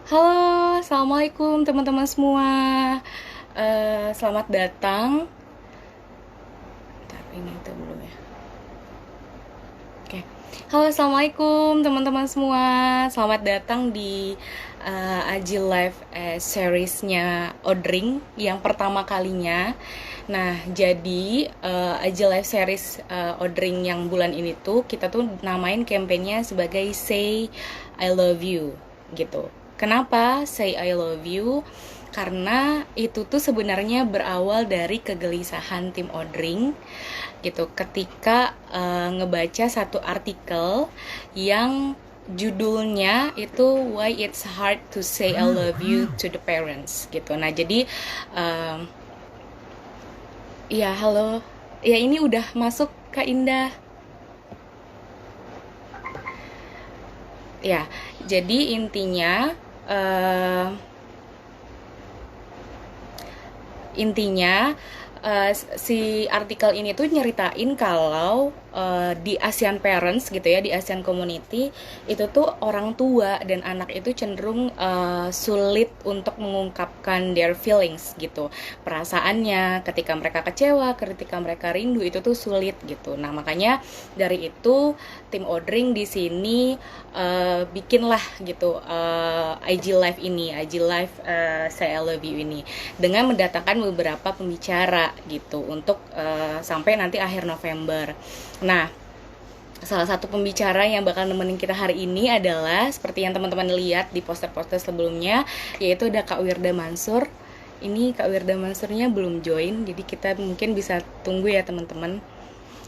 Halo, assalamualaikum teman-teman semua. Selamat datang. Bentar, ini itu belum ya. Oke. Halo, assalamualaikum teman-teman semua. Selamat datang di Aji Live seriesnya Odring yang pertama kalinya. Nah, jadi Aji Live series Odring yang bulan ini tuh kita tuh namain kampanyenya sebagai Say I Love You gitu. Kenapa Say I Love You? Karena itu tuh sebenarnya berawal dari kegelisahan tim Odring gitu ketika ngebaca satu artikel yang judulnya itu Why It's Hard to Say I Love You to the Parents gitu. Nah, jadi ya halo. Ya ini udah masuk Kak Indah. Ya, jadi intinya eh, intinya si artikel ini tuh nyeritain kalau di Asian parents gitu ya, di Asian community itu tuh orang tua dan anak itu cenderung sulit untuk mengungkapkan their feelings gitu, perasaannya ketika mereka kecewa, ketika mereka rindu itu tuh sulit gitu. Nah, makanya dari itu tim Odring di sini bikinlah gitu IG Live ini, IG Live Say I Love You ini dengan mendatangkan beberapa pembicara gitu untuk sampai nanti akhir November. Nah, salah satu pembicara yang bakal nemenin kita hari ini adalah seperti yang teman-teman lihat di poster-poster sebelumnya, yaitu ada Kak Wirda Mansur. Ini Kak Wirda Mansurnya belum join, jadi kita mungkin bisa tunggu ya teman-teman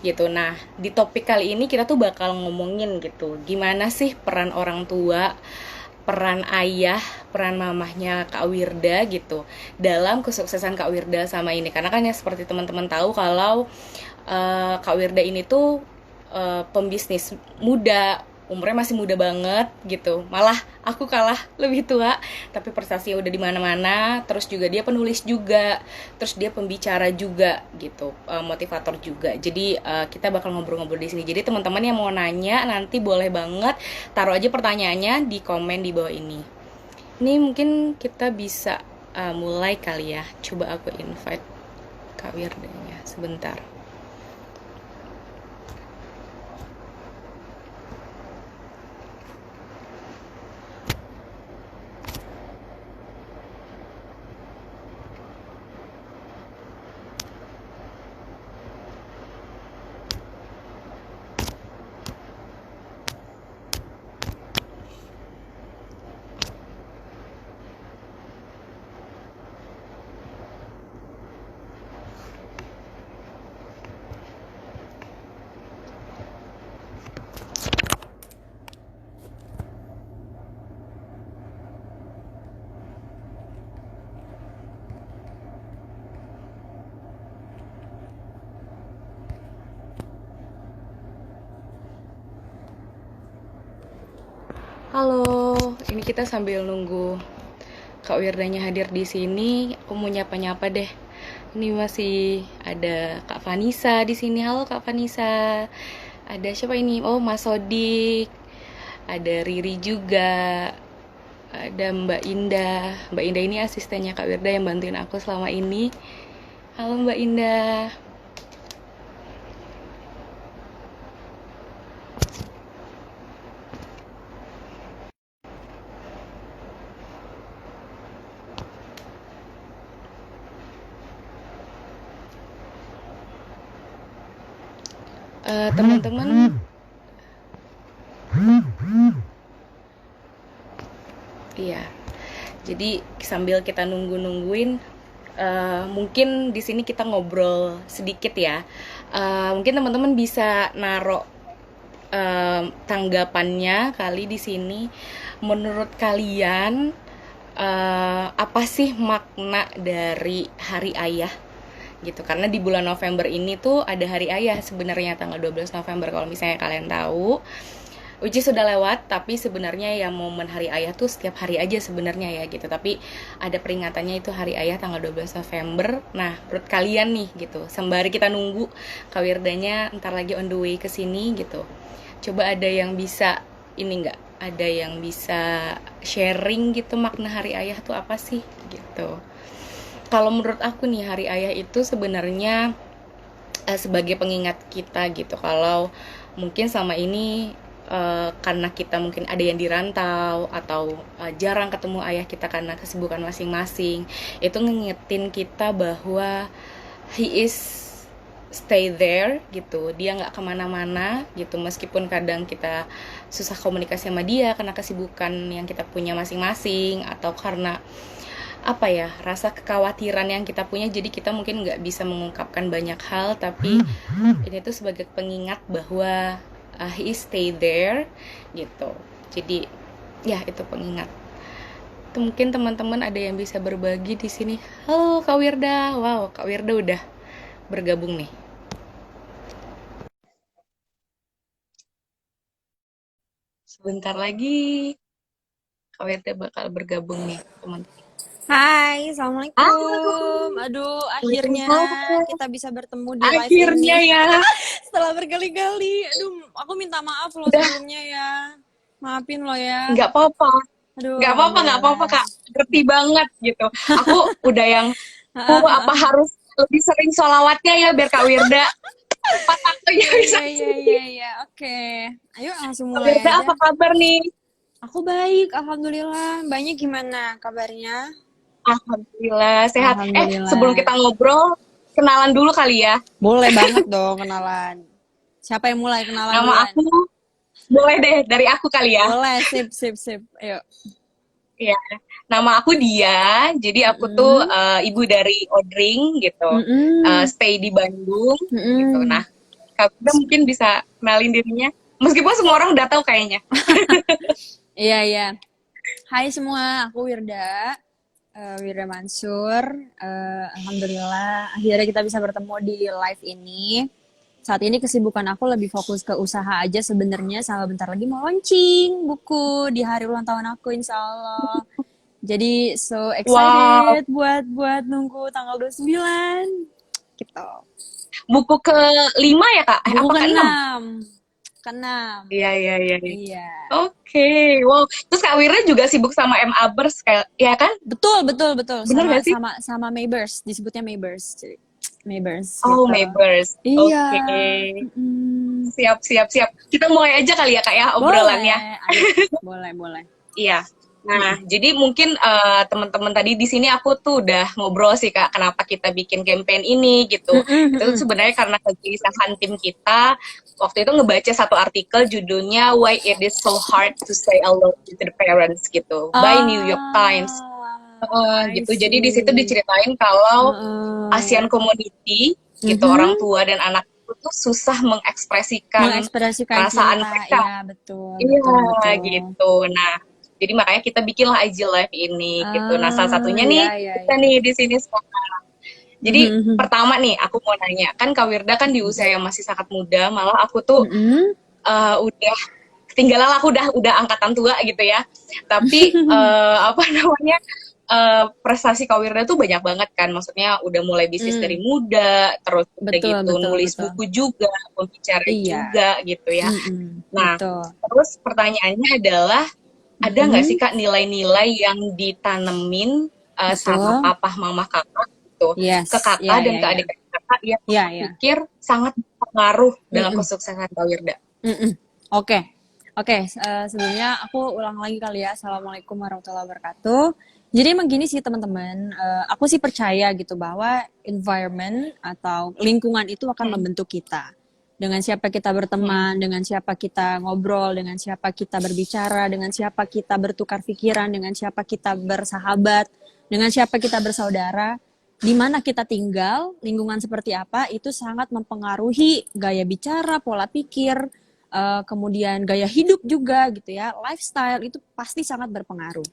gitu. Nah, di topik kali ini kita tuh bakal ngomongin gitu, gimana sih peran orang tua, peran ayah, peran mamahnya Kak Wirda gitu dalam kesuksesan Kak Wirda sama ini. Karena kan ya seperti teman-teman tahu kalau Kak Wirda ini tuh pembisnis muda, umurnya masih muda banget gitu. Malah aku kalah lebih tua, tapi prestasinya udah di mana-mana. Terus juga dia penulis juga, terus dia pembicara juga gitu, motivator juga. Jadi kita bakal ngobrol-ngobrol di sini. Jadi teman-teman yang mau nanya nanti boleh banget taruh aja pertanyaannya di komen di bawah ini. Ini mungkin kita bisa mulai kali ya. Coba aku invite Kak Wirdanya sebentar. Halo, ini kita sambil nunggu Kak Wirdanya hadir di sini. Aku mau nyapa-nyapa deh. Ini masih ada Kak Vanessa di sini. Halo Kak Vanessa. Ada siapa ini? Oh, Mas Sodik. Ada Riri juga. Ada Mbak Indah. Mbak Indah ini asistennya Kak Wirda yang bantuin aku selama ini. Halo Mbak Indah. Teman-teman, iya. Jadi sambil kita nungguin, mungkin di sini kita ngobrol sedikit ya. Mungkin teman-teman bisa naruh tanggapannya kali di sini. Menurut kalian apa sih makna dari Hari Ayah? Gitu, karena di bulan November ini tuh ada Hari Ayah sebenarnya tanggal 12 November kalau misalnya kalian tahu. Which is sudah lewat, tapi sebenarnya ya momen Hari Ayah tuh setiap hari aja sebenarnya ya gitu. Tapi ada peringatannya itu Hari Ayah tanggal 12 November. Nah, menurut kalian nih gitu, sembari kita nunggu Kak Wirdanya ntar lagi on the way ke sini gitu. Coba ada yang bisa ini enggak ada yang bisa sharing gitu makna hari ayah tuh apa sih gitu. Kalau menurut aku nih hari ayah itu sebenarnya sebagai pengingat kita gitu kalau mungkin sama ini karena kita mungkin ada yang dirantau atau jarang ketemu ayah kita karena kesibukan masing-masing, itu ngingetin kita bahwa he is stay there gitu, dia nggak kemana-mana gitu, meskipun kadang kita susah komunikasi sama dia karena kesibukan yang kita punya masing-masing atau karena apa ya, rasa kekhawatiran yang kita punya, jadi kita mungkin nggak bisa mengungkapkan banyak hal, tapi ini tuh sebagai pengingat bahwa he stay there gitu. Jadi ya itu pengingat. Itu mungkin teman-teman ada yang bisa berbagi di sini. Halo Kak Wirda, wow Kak Wirda udah bergabung nih. Sebentar lagi Kak Wirda bakal bergabung nih teman-teman. Hai, Halo, Assalamualaikum. Aduh, akhirnya Waalaikumsalam. kita bisa bertemu di live Akhirnya ini. ya. Setelah berkali-kali. Aduh, aku minta maaf loh Udah, sebelumnya ya. Maafin lo ya. nggak apa-apa. Aduh, Nggak apa-apa alhamdulillah. Kak, ngerti banget gitu. Aku udah yang, apa harus lebih sering sholawatnya ya biar Kak Wirda tepat waktunya Iya, bisa iya, iya, sini. iya, iya. Oke. Ayo langsung Kak mulai Wirda aja. apa kabar nih? Aku baik, alhamdulillah. Banyak gimana kabarnya? Alhamdulillah sehat. Sebelum Alhamdulillah. kita ngobrol, kenalan dulu kali ya. Boleh banget dong kenalan. Siapa yang mulai kenalan Nama duluan? aku, boleh deh dari aku kali ya. Boleh, sip, sip, sip. Ayo. Iya, nama aku Dia. Jadi aku tuh Mm-mm. ibu dari Odring gitu. Mm-mm. Stay di Bandung gitu. Mm-mm. Nah, Kak Wirda mungkin bisa kenalin dirinya. Meskipun semua orang udah tahu kayaknya. Iya, iya. Hai semua, aku Wirda, Wirda Mansur. Alhamdulillah, akhirnya kita bisa bertemu di live ini. Saat ini kesibukan aku lebih fokus ke usaha aja sebenarnya, sama bentar lagi mau launching buku di hari ulang tahun aku, insya Allah. Jadi so Wow, excited buat nunggu tanggal 29 gitu. buku ke-5 ya Kak? Buku Apa ke-6? ke-6. Ke-6. Iya, iya, iya. Iya. Iya. Oke, wow. Terus Kak Wirda juga sibuk sama MAbers kayak, ya kan? Betul, betul, betul. Bener Sama gak sih? sama sama Maybers, disebutnya Maybers. Jadi, Maybers Oh, gitu. Mavers. Iya. Oke. Mm-mm. Siap, siap, siap. Kita mulai aja kali ya Kak ya obrolannya. Boleh. Ayo, boleh, boleh. Iya. Nah, Mm-mm. jadi mungkin teman-teman tadi di sini aku tuh udah ngobrol sih Kak, kenapa kita bikin campaign ini gitu. Mm-mm, Itu tuh mm-mm. sebenarnya karena kegelisahan tim kita. Waktu itu ngebaca satu artikel judulnya Why It Is So Hard to Say Hello to the Parents gitu, by New York Times. I Gitu. Jadi di situ see. diceritain kalau Heeh. ASEAN Community gitu, orang Mhm. tua dan anak itu tuh susah mengekspresikan Mengekspresikan perasaan cinta, mereka. ya betul, Iya, betul, betul. gitu. Nah, jadi makanya kita bikinlah IG Live ini gitu. Nah, salah satunya Ya, nih ya, kita ya. nih di sini sekarang. Jadi Mhm, mhm. pertama nih aku mau nanya, kan Kak Wirda kan di usia yang masih sangat muda, malah aku tuh Mhm. udah ketinggalan, aku udah angkatan tua gitu ya. Tapi apa namanya, prestasi Kak Wirda tuh banyak banget kan. Maksudnya udah mulai bisnis dari Hmm, muda, terus udah betul, gitu betul, nulis betul. buku juga, pembicara Iya. juga gitu ya. Mm-mm, Nah, betul. terus pertanyaannya adalah ada nggak sih Mm-mm, Kak nilai-nilai yang ditanemin sama betul. papa mama kakak gitu ke Yes, kakak ya, dan ya, ke ya. adik kakak yang Ya, kakak ya. pikir sangat berpengaruh dalam Mm-mm, kesuksesan Kak Wirda? mm-mm. Oke. Oke, sebelumnya aku ulang lagi kali ya. Assalamualaikum warahmatullahi wabarakatuh. Jadi emang gini sih teman-teman, aku sih percaya gitu bahwa environment atau lingkungan itu akan Hmm. membentuk kita. Dengan siapa kita Hmm. berteman, dengan siapa kita ngobrol, dengan siapa kita berbicara, dengan siapa kita bertukar pikiran, dengan siapa kita bersahabat, dengan siapa kita bersaudara, di mana kita tinggal, lingkungan seperti apa, itu sangat mempengaruhi gaya bicara, pola pikir, kemudian gaya hidup juga gitu ya, lifestyle itu pasti sangat berpengaruh.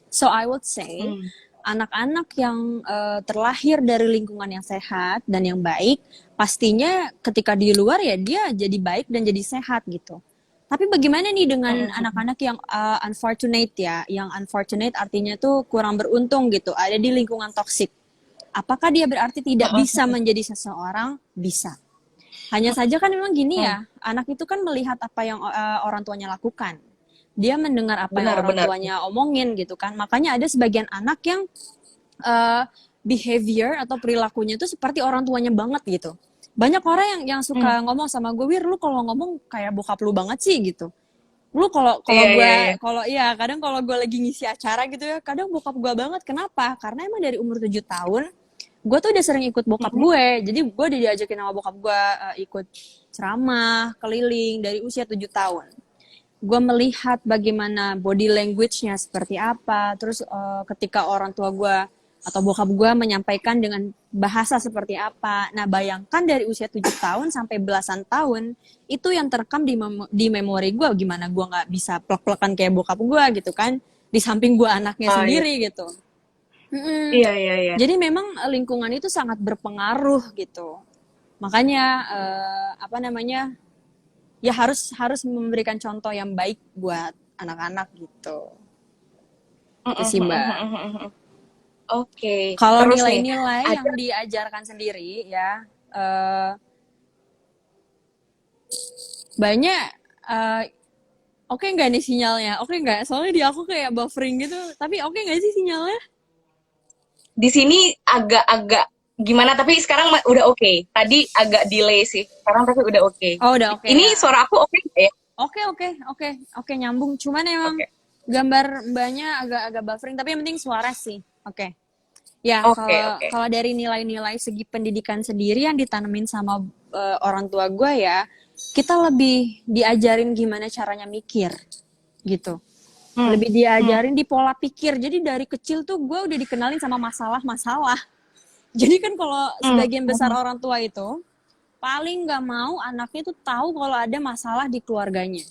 So I would say Hmm. anak-anak yang terlahir dari lingkungan yang sehat dan yang baik, pastinya ketika di luar ya dia jadi baik dan jadi sehat gitu. Tapi bagaimana nih dengan Hmm. anak-anak yang unfortunate ya, yang unfortunate artinya tuh kurang beruntung gitu, ada di lingkungan toksik. Apakah dia berarti tidak bisa Hmm. menjadi seseorang? Bisa. Hanya saja kan memang gini Hmm. ya, anak itu kan melihat apa yang orang tuanya lakukan. dia mendengar apa yang orang Benar-benar. tuanya omongin gitu kan. Makanya ada sebagian anak yang behavior atau perilakunya itu seperti orang tuanya banget gitu. Banyak orang yang Hmm. suka ngomong sama gue, Wir, lu kalau ngomong kayak bokap lu banget sih gitu. Lu kalau kalau Iya, iya, gue iya. kalau iya kadang kalau gue lagi ngisi acara gitu ya, kadang bokap gue banget. Kenapa? Karena emang dari umur 7 tahun gue tuh udah sering ikut bokap Mhm. gue. Jadi gue udah diajakin sama bokap gue ikut ceramah keliling dari usia 7 tahun. Gue melihat bagaimana body language-nya seperti apa, terus ketika orang tua gue atau bokap gue menyampaikan dengan bahasa seperti apa. Nah, bayangkan dari usia 7 tahun sampai belasan tahun, itu yang terekam di memori gue, gimana gue nggak bisa plek-plekan kayak bokap gue gitu kan, di samping gue anaknya Oh iya. sendiri gitu. Mm-mm. Iya, iya, iya. Jadi memang lingkungan itu sangat berpengaruh gitu. Makanya apa namanya, ya harus harus memberikan contoh yang baik buat anak-anak gitu. Itu Mhm, sih mhm, Mbak. mhm, mhm. Oke, Kalau terus nih nilai-nilai ada yang diajarkan sendiri ya eh, banyak eh, oke nggak nih sinyalnya? Oke nggak? Soalnya di aku kayak buffering gitu. Tapi oke nggak sih sinyalnya? di sini agak-agak gimana tapi sekarang udah oke. Tadi agak delay sih. Sekarang tapi udah oke. Oh udah oke Ini ya. suara aku oke nggak ya? Oke oke oke oke nyambung. Cuman emang Oke. gambar mbaknya agak-agak buffering. Tapi yang penting suara sih. Oke. Ya, Oke, kalau oke. kalau dari nilai-nilai segi pendidikan sendiri yang ditanemin sama orang tua gue ya, kita lebih diajarin gimana caranya mikir gitu. Hmm. Lebih Hmm. diajarin di pola pikir. Jadi dari kecil tuh gue udah dikenalin sama masalah-masalah. Jadi kan kalau Hmm. sebagian besar Hmm. orang tua itu paling nggak mau anaknya tuh tahu kalau ada masalah di keluarganya.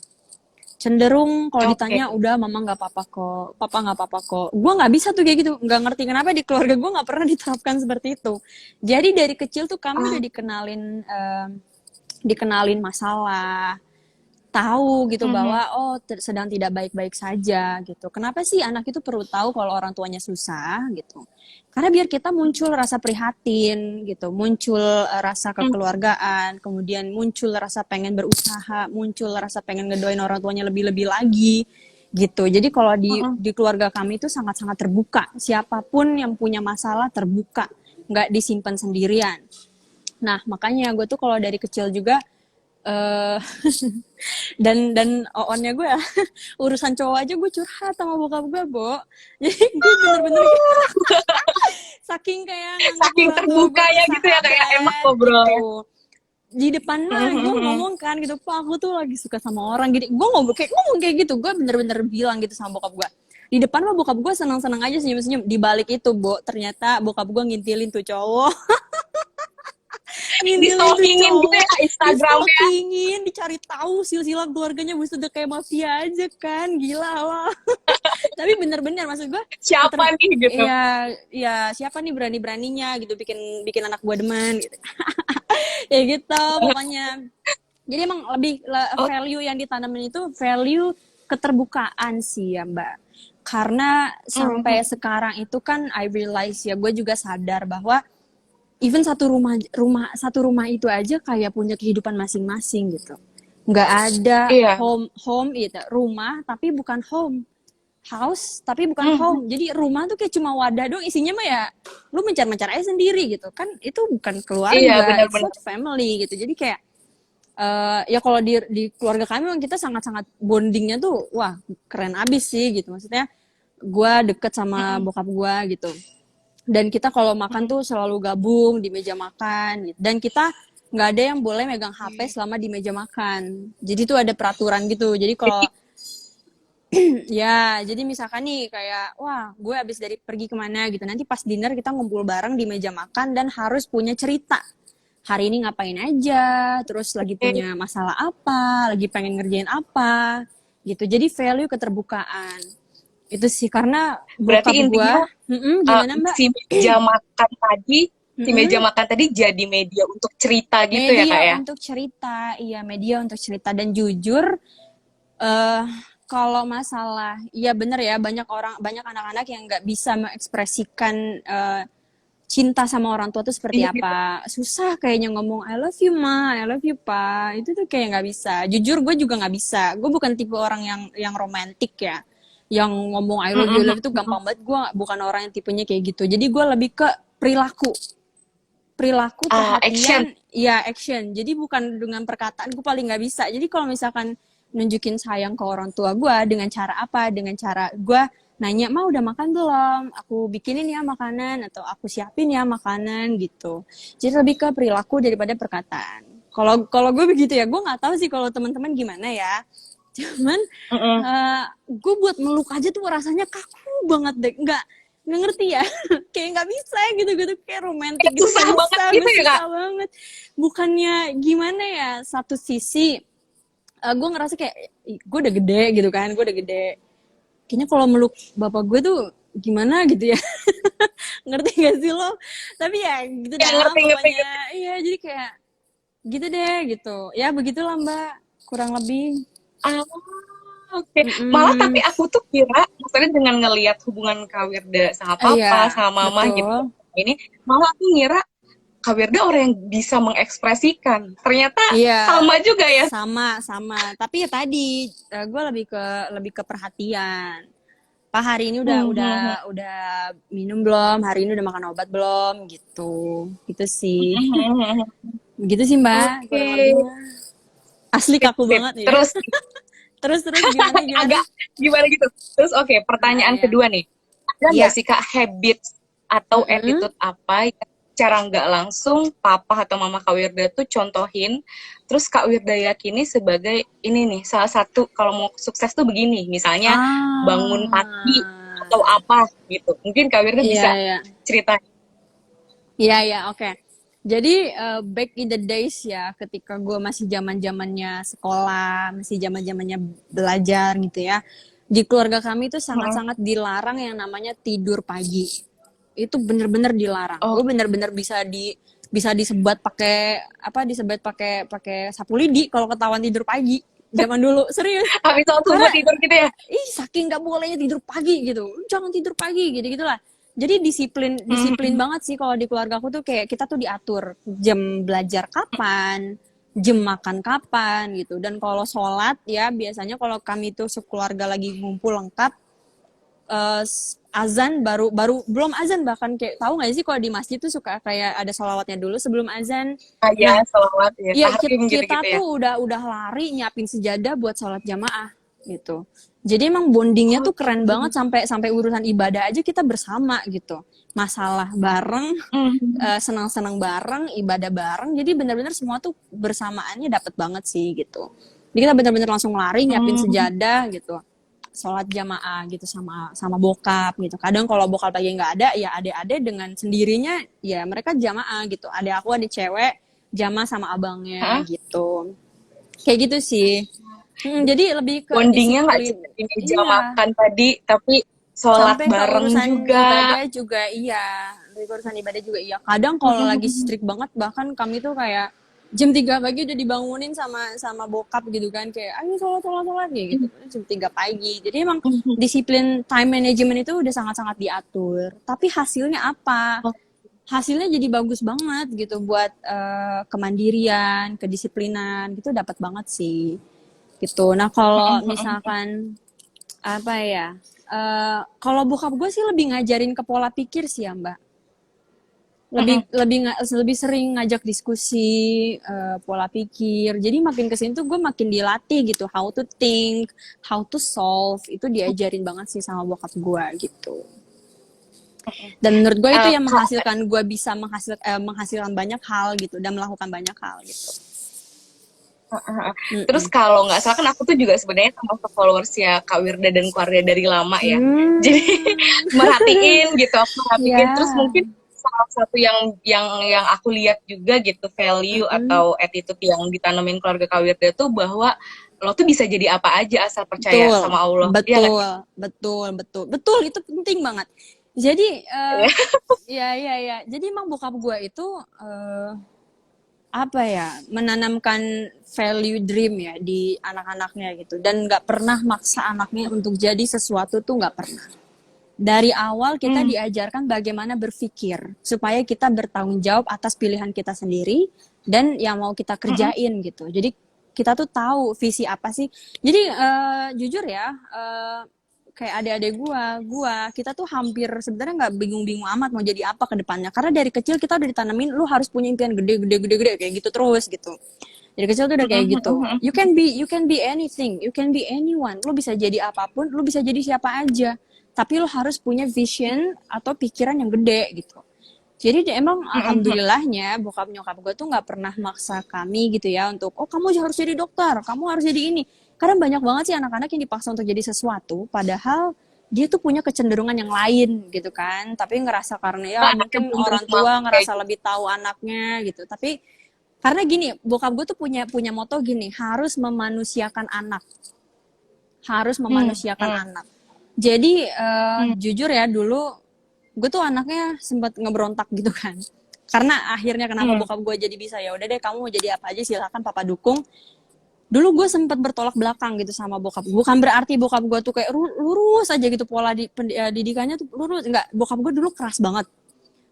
Cenderung kalau Oke. ditanya udah mama nggak apa-apa kok, papa nggak apa-apa kok. Gue nggak bisa tuh kayak gitu, nggak ngerti kenapa di keluarga gue nggak pernah diterapkan seperti itu. Jadi dari kecil tuh kami Ah. udah dikenalin masalah, tahu gitu Mhm. bahwa oh sedang tidak baik-baik saja gitu. Kenapa sih anak itu perlu tahu kalau orang tuanya susah gitu? Karena biar kita muncul rasa prihatin gitu, muncul rasa Hmm. kekeluargaan, kemudian muncul rasa pengen berusaha, muncul rasa pengen ngedoain orang tuanya lebih-lebih lagi gitu. Jadi kalau Mhm. di keluarga kami itu sangat-sangat terbuka. Siapapun yang punya masalah terbuka, nggak disimpan sendirian. Nah, makanya gue tuh kalau dari kecil juga eh dan oonnya gue ya, urusan cowok aja gue curhat sama bokap gue, Bo. Jadi gue bener-bener saking kayak nganggep Saking orang tua gue tuh terbukanya gitu ya kayak enak sahabat ngobrolnya. gitu. Di depan mah gue Mhm. ngomong kan gitu, Pak aku tuh lagi suka sama orang gitu. Gue ngomong kayak gitu, gue bener-bener bilang gitu sama bokap gue. Di depan mah bokap gue senang-senang aja senyum-senyum. Di balik itu, Bo, ternyata bokap gue ngintilin tuh cowok. Di Ngintilin tuh stalkingin gitu cowok, ya di Instagramnya. stalkingin, dicari tahu silsilah keluarganya, buset udah kayak mafia aja kan, gila lah. Tapi bener-bener maksud gue, Siapa nih gitu. ya ya siapa nih berani-beraninya gitu bikin bikin anak gue demen gitu. Ya gitu pokoknya. Jadi emang lebih Oh. value yang ditanamin itu value keterbukaan sih ya Mbak. Karena sampai Mhm. sekarang itu kan I realize ya, gue juga sadar bahwa even satu rumah itu aja kayak punya kehidupan masing-masing gitu. Nggak ada Iya. home itu rumah tapi bukan home, house tapi bukan Mhm. home. Jadi rumah tuh kayak cuma wadah doang, isinya mah ya lu mencar-mencar aja sendiri gitu kan. Itu bukan Iya, keluarga, it's benar-benar. not family gitu. Jadi kayak ya kalau di keluarga kami memang kita sangat-sangat bondingnya tuh wah keren abis sih gitu. Maksudnya gue deket sama Mhm. bokap gue gitu, dan kita kalau makan Mhm. tuh selalu gabung di meja makan gitu. Dan kita nggak ada yang boleh megang HP Oke. selama di meja makan. Jadi tuh ada peraturan gitu. Jadi Jadi kalau ya, jadi misalkan nih kayak, wah gue abis dari pergi kemana gitu. Nanti pas dinner kita ngumpul bareng di meja makan dan harus punya cerita. Hari ini ngapain aja, terus lagi punya masalah apa, lagi pengen ngerjain apa, gitu. Jadi value keterbukaan. Itu sih, karena berarti bokap gue, intinya gimana mbak? si meja makan tadi si meja Mm-mm. makan tadi jadi media untuk cerita gitu ya Media Kak ya? untuk cerita, iya media untuk cerita. Dan jujur, eh kalau masalah, iya bener ya, banyak anak-anak yang nggak bisa mengekspresikan cinta sama orang tua tuh seperti Iya, gitu. apa. Susah kayaknya ngomong I love you ma, I love you pa. Itu tuh kayak nggak bisa. Jujur gue juga nggak bisa. Gue bukan tipe orang yang romantis ya. Yang ngomong I love you itu gampang banget. Gue bukan orang yang tipenya kayak gitu. Jadi gue lebih ke perilaku. Perilaku, Action. perhatian, ya action. Jadi bukan dengan perkataan gue paling nggak bisa. Jadi kalau misalkan nunjukin sayang ke orang tua gue dengan cara apa? Dengan cara gue nanya, "Ma udah makan belum? Aku bikinin ya makanan atau aku siapin ya makanan," gitu. Jadi lebih ke perilaku daripada perkataan. Kalau kalau gue begitu ya, gue nggak tahu sih kalau teman-teman gimana ya. Cuman Mm-mm. gue buat meluk aja tuh rasanya kaku banget deh. Nggak ngerti ya. Kayak nggak bisa gitu-gitu kayak romantis gitu Susah nggak banget bisa, gitu gue ya Kak. susah banget. Bukannya gimana ya, satu sisi gue ngerasa kayak gue udah gede gitu kan, gue udah gede, kayaknya kalau meluk bapak gue tuh gimana gitu ya. Ngerti gak sih lo? Tapi ya gitu Ya dah ngerti ngerti pokoknya. ngerti. Iya jadi kayak gitu deh gitu ya, begitulah mbak kurang lebih. Ah, oke. Malah tapi Mm-mm. aku tuh kira, maksudnya dengan ngelihat hubungan Kak Wirda sama papa, Iya sama mama gitu, betul. ini malah aku ngira Kak Wirda orang yang bisa mengekspresikan. Ternyata Iya, sama juga ya. sama sama. Tapi ya tadi gue lebih ke perhatian. Pak hari ini udah Hmm, udah hmm, hmm. udah minum belum? Hari ini udah makan obat belum? Gitu. Gitu sih. Hmm, hmm, hmm, hmm. Gitu sih Mbak, Oke, kurang lebihnya. Asli sip kaku sip. banget ya. Terus Terus gimana gimana? agak gimana gitu. Terus oke, pertanyaan Ya. kedua nih. Ada nggak Iya. sih Kak habits atau Mm-mm. attitude apa yang cara nggak langsung papa atau mama Kak Wirda tuh contohin, terus Kak Wirda yakini sebagai ini nih, salah satu kalau mau sukses tuh begini, misalnya bangun pagi atau Ah. apa gitu. Mungkin Kak Wirda Iya bisa ya. ceritain. Iya ya, oke. Jadi back in the days ya, ketika gue masih zaman-zamannya sekolah, masih zaman-zamannya belajar gitu ya. Di keluarga kami itu Heeh. sangat-sangat dilarang yang namanya tidur pagi. Itu bener-bener dilarang. Oh, Gue bener-bener bisa disebat pakai apa? Disebat pakai pakai sapu lidi kalau ketahuan tidur pagi. Zaman dulu serius. habis sholat subuh Karena tidur gitu ya? saking nggak bolehnya tidur pagi gitu, jangan tidur pagi gitu gitulah. Jadi disiplin disiplin Hmm. banget sih kalau di keluarga aku tuh, kayak kita tuh diatur jam belajar kapan, jam makan kapan gitu. Dan kalau sholat ya biasanya kalau kami tuh sekeluarga lagi ngumpul lengkap, azan baru baru belum azan, bahkan kayak tahu nggak sih kalau di masjid tuh suka kayak ada sholawatnya dulu sebelum azan. Ah, ya, Nah, sholawat ya, iya tahrim kita gitu-gitu ya. tuh udah lari nyiapin sejadah buat sholat jamaah gitu. Jadi emang bondingnya tuh Oke. keren banget, sampai sampai urusan ibadah aja kita bersama gitu. Masalah bareng, Hmm. senang-senang bareng, ibadah bareng. Jadi benar-benar semua tuh bersamaannya dapet banget sih gitu. Jadi kita benar-benar langsung lari nyiapin Hmm. sejadah gitu. Sholat jamaah gitu sama sama bokap gitu. Kadang kalau bokap lagi nggak ada, ya adek-adek dengan sendirinya ya mereka jamaah gitu. Adek aku ada cewek jamaah sama abangnya Hah? gitu. Kayak gitu sih. Jadi lebih ke Bondingnya nggak disiplin. cuma di meja Iya, makan tadi, tapi sholat sampai ke bareng urusan juga. ibadah juga iya. Sampai ke urusan ibadah juga iya. Kadang kalau lagi strict banget, bahkan kami tuh kayak jam 3 pagi udah dibangunin sama sama bokap gitu kan, kayak ayo sholat sholat sholat ya gitu, jam 3 pagi. Jadi emang disiplin time management itu udah sangat-sangat diatur. Tapi hasilnya apa? Hasilnya jadi bagus banget gitu buat kemandirian, kedisiplinan gitu, dapat banget sih gitu. Nah kalau misalkan apa ya, kalau bokap gue sih lebih ngajarin ke pola pikir sih ya mbak, lebih sering ngajak diskusi, pola pikir. Jadi makin kesini tuh gue makin dilatih gitu, how to think, how to solve, itu diajarin banget sih sama bokap gue gitu. Dan menurut gue itu yang Kak, menghasilkan gue bisa menghasilkan banyak hal gitu dan melakukan banyak hal gitu. terus Mm-mm. kalau nggak salah kan aku tuh juga sebenarnya termasuk followersnya Kak Wirda dan keluarga dari lama ya. Jadi Hmm, merhatiin gitu, aku merhatiin. Terus ya, mungkin salah satu yang aku lihat juga gitu value mm-mm. atau attitude yang ditanamin keluarga Kak Wirda tuh bahwa lo tuh bisa jadi apa aja asal percaya Betul, sama Allah. Iya nggak betul, sih? betul, betul, betul, itu penting banget. Jadi, Ya. ya, ya, ya. Jadi emang bokap gue itu apa ya, menanamkan value dream ya di anak-anaknya gitu, dan nggak pernah maksa anaknya untuk jadi sesuatu tuh nggak pernah. Dari awal kita Hmm. diajarkan bagaimana berpikir supaya kita bertanggung jawab atas pilihan kita sendiri dan yang mau kita Mm-mm. kerjain gitu. Jadi kita tuh tahu visi apa sih. Jadi jujur ya, kayak adik-adik kita tuh hampir sebenarnya nggak bingung-bingung amat mau jadi apa ke depannya. Karena dari kecil kita udah ditanamin, lu harus punya impian gede kayak gitu terus gitu. Dari kecil tuh udah kayak Mm-mm. gitu. You can be anything, you can be anyone. Lu bisa jadi apapun, lu bisa jadi siapa aja. Tapi lu harus punya vision atau pikiran yang gede gitu. Jadi emang Mm-mm. alhamdulillahnya bokap nyokap gue tuh nggak pernah maksa kami gitu ya untuk oh kamu harus jadi dokter, kamu harus jadi ini. Karena banyak banget sih anak-anak yang dipaksa untuk jadi sesuatu, padahal dia tuh punya kecenderungan yang lain gitu kan. Tapi ngerasa karena ya Anaknya mungkin belum orang terima tua kayak ngerasa gitu. lebih tahu anaknya gitu. Tapi karena gini, bokap gue tuh punya punya moto gini, harus memanusiakan anak, harus Hmm. memanusiakan Hmm. anak. Jadi Hmm. jujur ya dulu gue tuh anaknya sempat ngeberontak gitu kan. Karena akhirnya kenapa Hmm. bokap gue jadi bisa ya udah deh kamu mau jadi apa aja silakan papa dukung. Dulu gue sempat bertolak belakang gitu sama bokap. Bukan berarti bokap gue tuh kayak lurus aja gitu pola didikannya tuh lurus. Enggak, bokap gue dulu keras banget.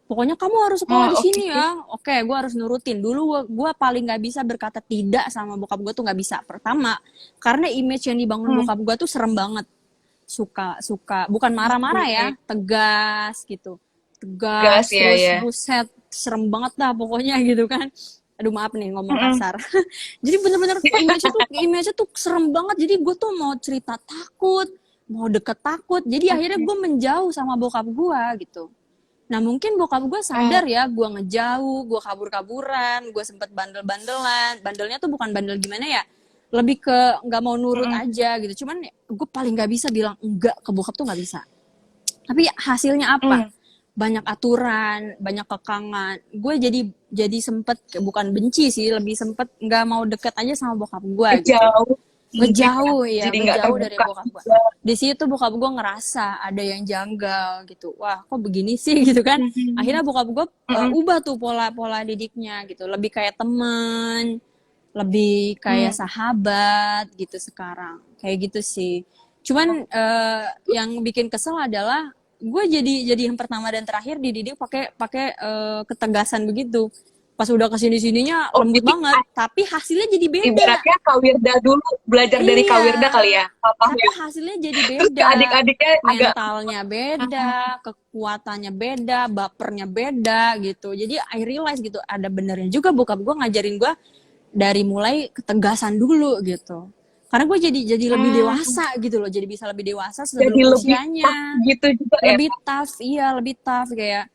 Pokoknya kamu harus sekolah Hmm. di Oke. sini ya. Oke, gue harus nurutin. Dulu gue paling nggak bisa berkata tidak sama bokap gue tuh nggak bisa. Pertama, karena image yang dibangun Hmm. bokap gue tuh serem banget. Suka bukan marah-marah ya, Oke. tegas gitu, Gas tegas ya terus ya. buset serem banget dah pokoknya gitu kan. Aduh maaf nih ngomong Mm-mm. kasar. Jadi bener-bener image-nya tuh serem banget. Jadi gue tuh mau cerita takut, mau deket takut. Jadi akhirnya Oke. gue menjauh sama bokap gue gitu. Nah mungkin bokap gue Oh. sadar ya, gue ngejauh, gue kabur-kaburan, gue sempet bandel-bandelan. Bandelnya tuh bukan bandel gimana ya, lebih ke nggak mau nurut Mm-mm. aja gitu. Cuman gue paling nggak bisa bilang enggak ke bokap tuh nggak bisa. Tapi hasilnya apa? Hmm. Banyak aturan, banyak kekangan. Gue jadi sempet bukan benci sih, lebih sempet nggak mau deket aja sama bokap gue gitu. Jauh mungkin ya. Ngejauh ya, Jadi nggak ngejauh dari terbuka bokap gue. juga. Di situ bokap gue ngerasa ada yang janggal gitu. Wah, kok begini sih gitu kan. Mm-mm. Akhirnya bokap gue Mm-mm. ubah tuh pola-pola didiknya gitu. Lebih kayak temen, lebih kayak Hmm. sahabat gitu sekarang. Kayak gitu sih. Cuman yang bikin kesel adalah gue jadi yang pertama dan terakhir dididik pakai pakai ketegasan begitu. Pas udah kesini sininya Oh, lembut jadi banget, tapi hasilnya jadi beda. ibaratnya Kak Wirda dulu belajar dari Kak Iya, Wirda kali ya, tapi papahnya. hasilnya jadi Terus ke beda. adik-adiknya agak Mentalnya beda, kekuatannya beda, bapernya beda gitu. Jadi I realize gitu, ada benernya juga bokap gue ngajarin gue dari mulai ketegasan dulu gitu. Karena gue jadi lebih hmm, dewasa gitu loh, jadi bisa lebih dewasa jadi sebelum lebih tough usianya. gitu juga ya. Lebih tough, iya lebih tough kayak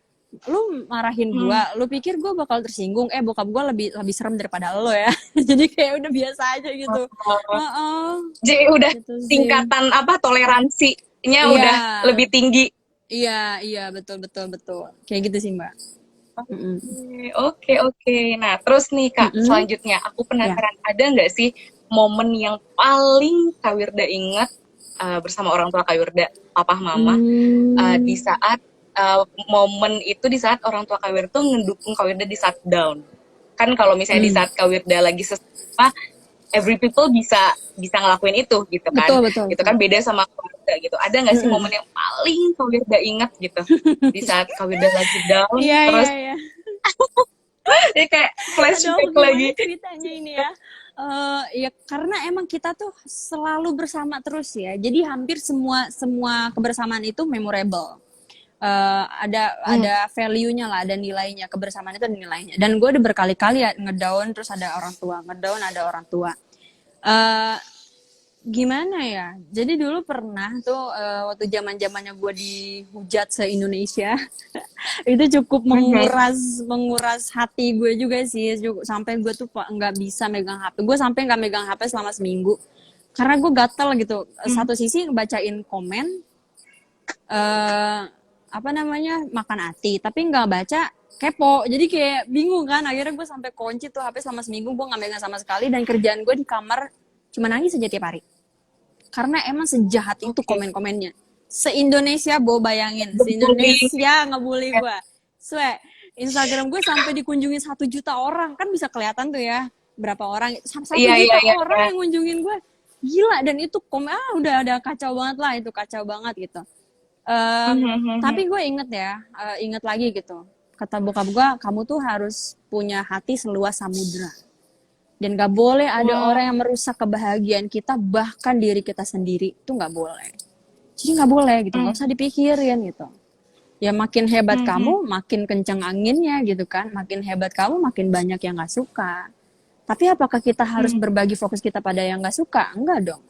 lu marahin Hmm. gua, lu pikir gua bakal tersinggung, bokap gua lebih lebih serem daripada lo ya. Jadi kayak udah biasa aja gitu. Oh, Heeh, jadi udah gitu sih. tingkatan apa toleransinya Iya, udah lebih tinggi. iya, iya, betul, betul, betul. Kayak gitu sih, Mbak. Mm-mm. Oke, oke. Nah, terus nih Kak, Mm-mm. selanjutnya aku Ya. penasaran ada nggak sih momen yang paling Kak Wirda ingat bersama orang tua Kak Wirda, papa, mama, di Hmm. saat momen itu di saat orang tua Kak Wirda tuh ngedukung Kak Wirda di saat down. Kan kalau misalnya di Hmm. saat Kak Wirda lagi sesuatu, every people bisa bisa ngelakuin itu gitu kan. Betul, betul, Itu betul. kan beda sama keluarga gitu. Ada nggak sih Mm-mm. momen yang paling Kak Wirda ingat gitu di saat Kak Wirda lagi down, Iya, iya, terus iya. dia kayak Aduh, flashback gimana lagi. ceritanya ini ya? Ya karena emang kita tuh selalu bersama terus ya. Jadi hampir semua semua kebersamaan itu memorable. Hmm. Ada value-nya lah, ada nilainya. Kebersamaan itu ada nilainya. Dan gue udah berkali-kali ya ngedown terus ada orang tua, ngedown ada orang tua. Eh Gimana ya? Jadi dulu pernah tuh waktu zaman-zamannya gue dihujat se-Indonesia, itu cukup Mhm. menguras menguras hati gue juga sih. Sampai gue tuh nggak bisa megang HP. Gue sampai nggak megang HP selama seminggu. Karena gue gatel gitu. Hmm. Satu sisi bacain komen, eh apa namanya makan hati, tapi nggak baca kepo. Jadi kayak bingung kan. Akhirnya gue sampai kunci tuh HP selama seminggu. Gue nggak megang sama sekali dan kerjaan gue di kamar cuma nangis aja tiap hari karena emang sejahat itu Oke. komen-komennya. Se-Indonesia, Bo, bayangin. Bullying. Se-Indonesia ngebully gue. Swe, Instagram gue sampai dikunjungi 1 juta orang. Kan bisa kelihatan tuh ya, berapa orang. Satu Iya, iya, juta iya, iya. orang yang ngunjungin gue. Gila, dan itu udah kacau banget lah. Itu kacau banget gitu. Tapi gue inget ya, inget lagi gitu. Kata bokap gue, kamu tuh harus punya hati seluas samudra. Dan gak boleh ada Wah. orang yang merusak kebahagiaan kita, bahkan diri kita sendiri. Itu gak boleh. Jadi gak boleh gitu, gak usah dipikirin gitu. Ya makin hebat kamu, makin kencang anginnya gitu kan. Makin hebat kamu, makin banyak yang gak suka. Tapi apakah kita harus berbagi fokus kita pada yang gak suka? Enggak dong.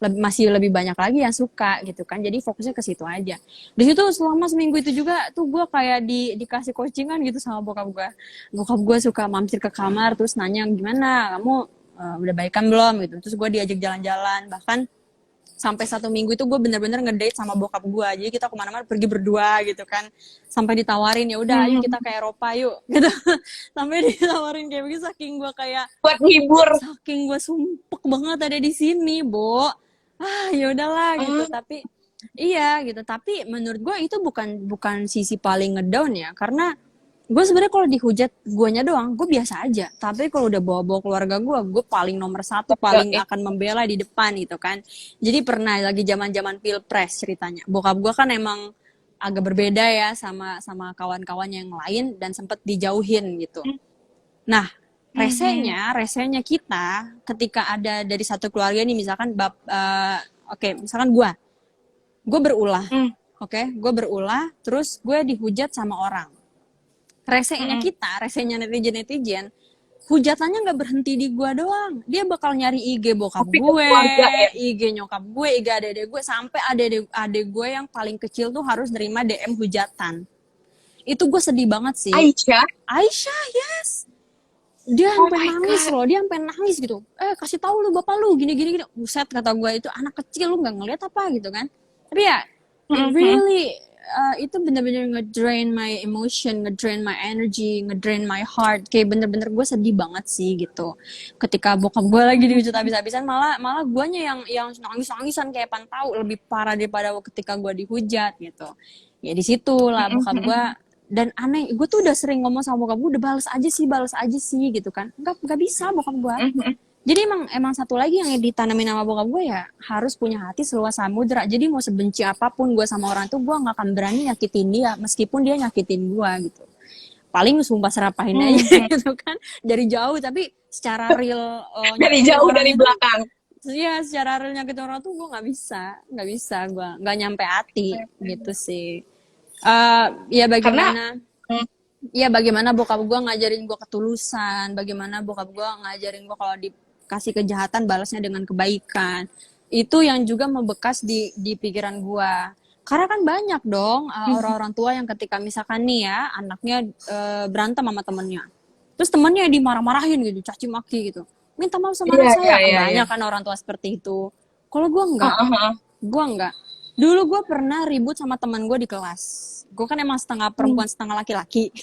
Masih lebih banyak lagi yang suka gitu kan. Jadi fokusnya ke situ aja. Di situ selama seminggu itu juga tuh gue kayak dikasih coachingan gitu sama bokap gue. Bokap gue suka mampir ke kamar terus nanya, gimana kamu udah baikan belum gitu. Terus gue diajak jalan-jalan. Bahkan sampai 1 minggu itu gue bener-bener ngedate sama bokap gue. Jadi kita kemana-mana pergi berdua gitu kan. Sampai ditawarin, ya udah ayo kita ke Eropa yuk gitu. Sampai ditawarin kayak begitu, saking gue kayak Buat hibur. saking gue sumpek banget ada di sini, Bo. Ya udahlah gitu. Tapi iya gitu. Tapi menurut gue itu bukan sisi paling ngedown ya, karena gue sebenarnya kalau dihujat guanya doang, gue biasa aja. Tapi kalau udah bawa-bawa keluarga gue paling nomor satu, paling akan membela di depan gitu kan. Jadi pernah lagi zaman-zaman pilpres ceritanya. Bokap gue kan emang agak berbeda ya sama kawan-kawan yang lain dan sempet dijauhin gitu. Nah, resenya kita ketika ada dari satu keluarga nih, misalkan misalkan gue berulah, gue berulah, terus gue dihujat sama orang. Resenya netizen, hujatannya nggak berhenti di gue doang, dia bakal nyari IG bokap Tapi gue, keluarga ya. IG nyokap gue, IG adek gue, sampai adek gue yang paling kecil tuh harus nerima DM hujatan. Itu gue sedih banget sih. Aisyah, yes. Dia sampai nangis loh, dia sampai nangis gitu. Kasih tahu lu bapak lu gini. Buset, kata gue, itu anak kecil, lu nggak ngeliat apa gitu kan. Tapi ya really itu bener-bener ngedrain my emotion, ngedrain my energy, ngedrain my heart. Kayak bener-bener gue sedih banget sih gitu. Ketika bokap gue lagi dihujat habis-habisan, malah guanya yang nangis-nangisan kayak pantau, lebih parah daripada ketika gue dihujat gitu. Ya di situ lah bokap gue. Dan aneh, gue tuh udah sering ngomong sama bokap gue, udah balas aja sih gitu kan. Nggak bisa bokap gue. Jadi emang satu lagi yang ditanamin sama bokap gue, ya harus punya hati seluas samudra. Jadi mau sebenci apapun gue sama orang tuh, gue nggak akan berani nyakitin dia meskipun dia nyakitin gue gitu. Paling sumpah serapahin aja gitu kan, dari jauh. Tapi secara real dari jauh, dari belakang. Iya, secara real nyakitin orang tuh gue nggak bisa gue nggak nyampe hati gitu sih. Ya bagaimana bokap gue ngajarin gue ketulusan, bagaimana bokap gue ngajarin gue kalau dikasih kejahatan balasnya dengan kebaikan. Itu yang juga membekas di pikiran gue. Karena kan banyak dong orang-orang tua yang ketika misalkan nih ya anaknya berantem sama temennya, terus temennya dimarah-marahin gitu, caci maki gitu, minta maaf sama anak saya. Banyak kan orang tua seperti itu. Kalau gue enggak. Dulu gue pernah ribut sama teman gue di kelas. Gue kan emang setengah perempuan setengah laki-laki.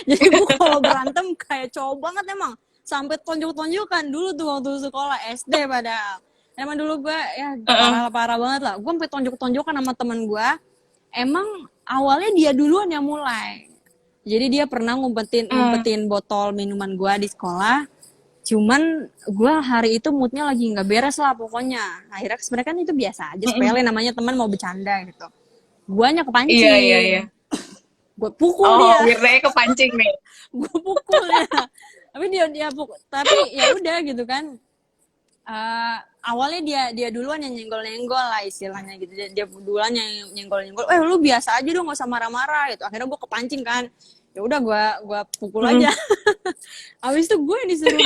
Jadi gue kalau berantem kayak cowok banget emang. Sampai tonjok-tonjokan dulu tuh waktu sekolah SD padahal. Emang dulu gue ya parah banget lah. Gue sampai tonjok-tonjokan sama teman gue. Emang awalnya dia duluan yang mulai. Jadi dia pernah ngumpetin botol minuman gue di sekolah. Cuman gue hari itu moodnya lagi nggak beres lah pokoknya. Akhirnya sebenarnya kan itu biasa aja, sepele, namanya teman mau bercanda gitu. Guanya kepancing. Iya. Gue pukul dia. Wiranya kepancing nih. Gue pukul dia. Tapi dia pukul. Tapi ya udah gitu kan. Awalnya dia duluan yang nyenggol-nyenggol lah istilahnya gitu. Dia duluan yang nyenggol-nyenggol. Lu biasa aja dong, nggak usah marah-marah gitu. Akhirnya gue kepancing kan. Ya udah gue pukul aja. Abis itu gue disuruh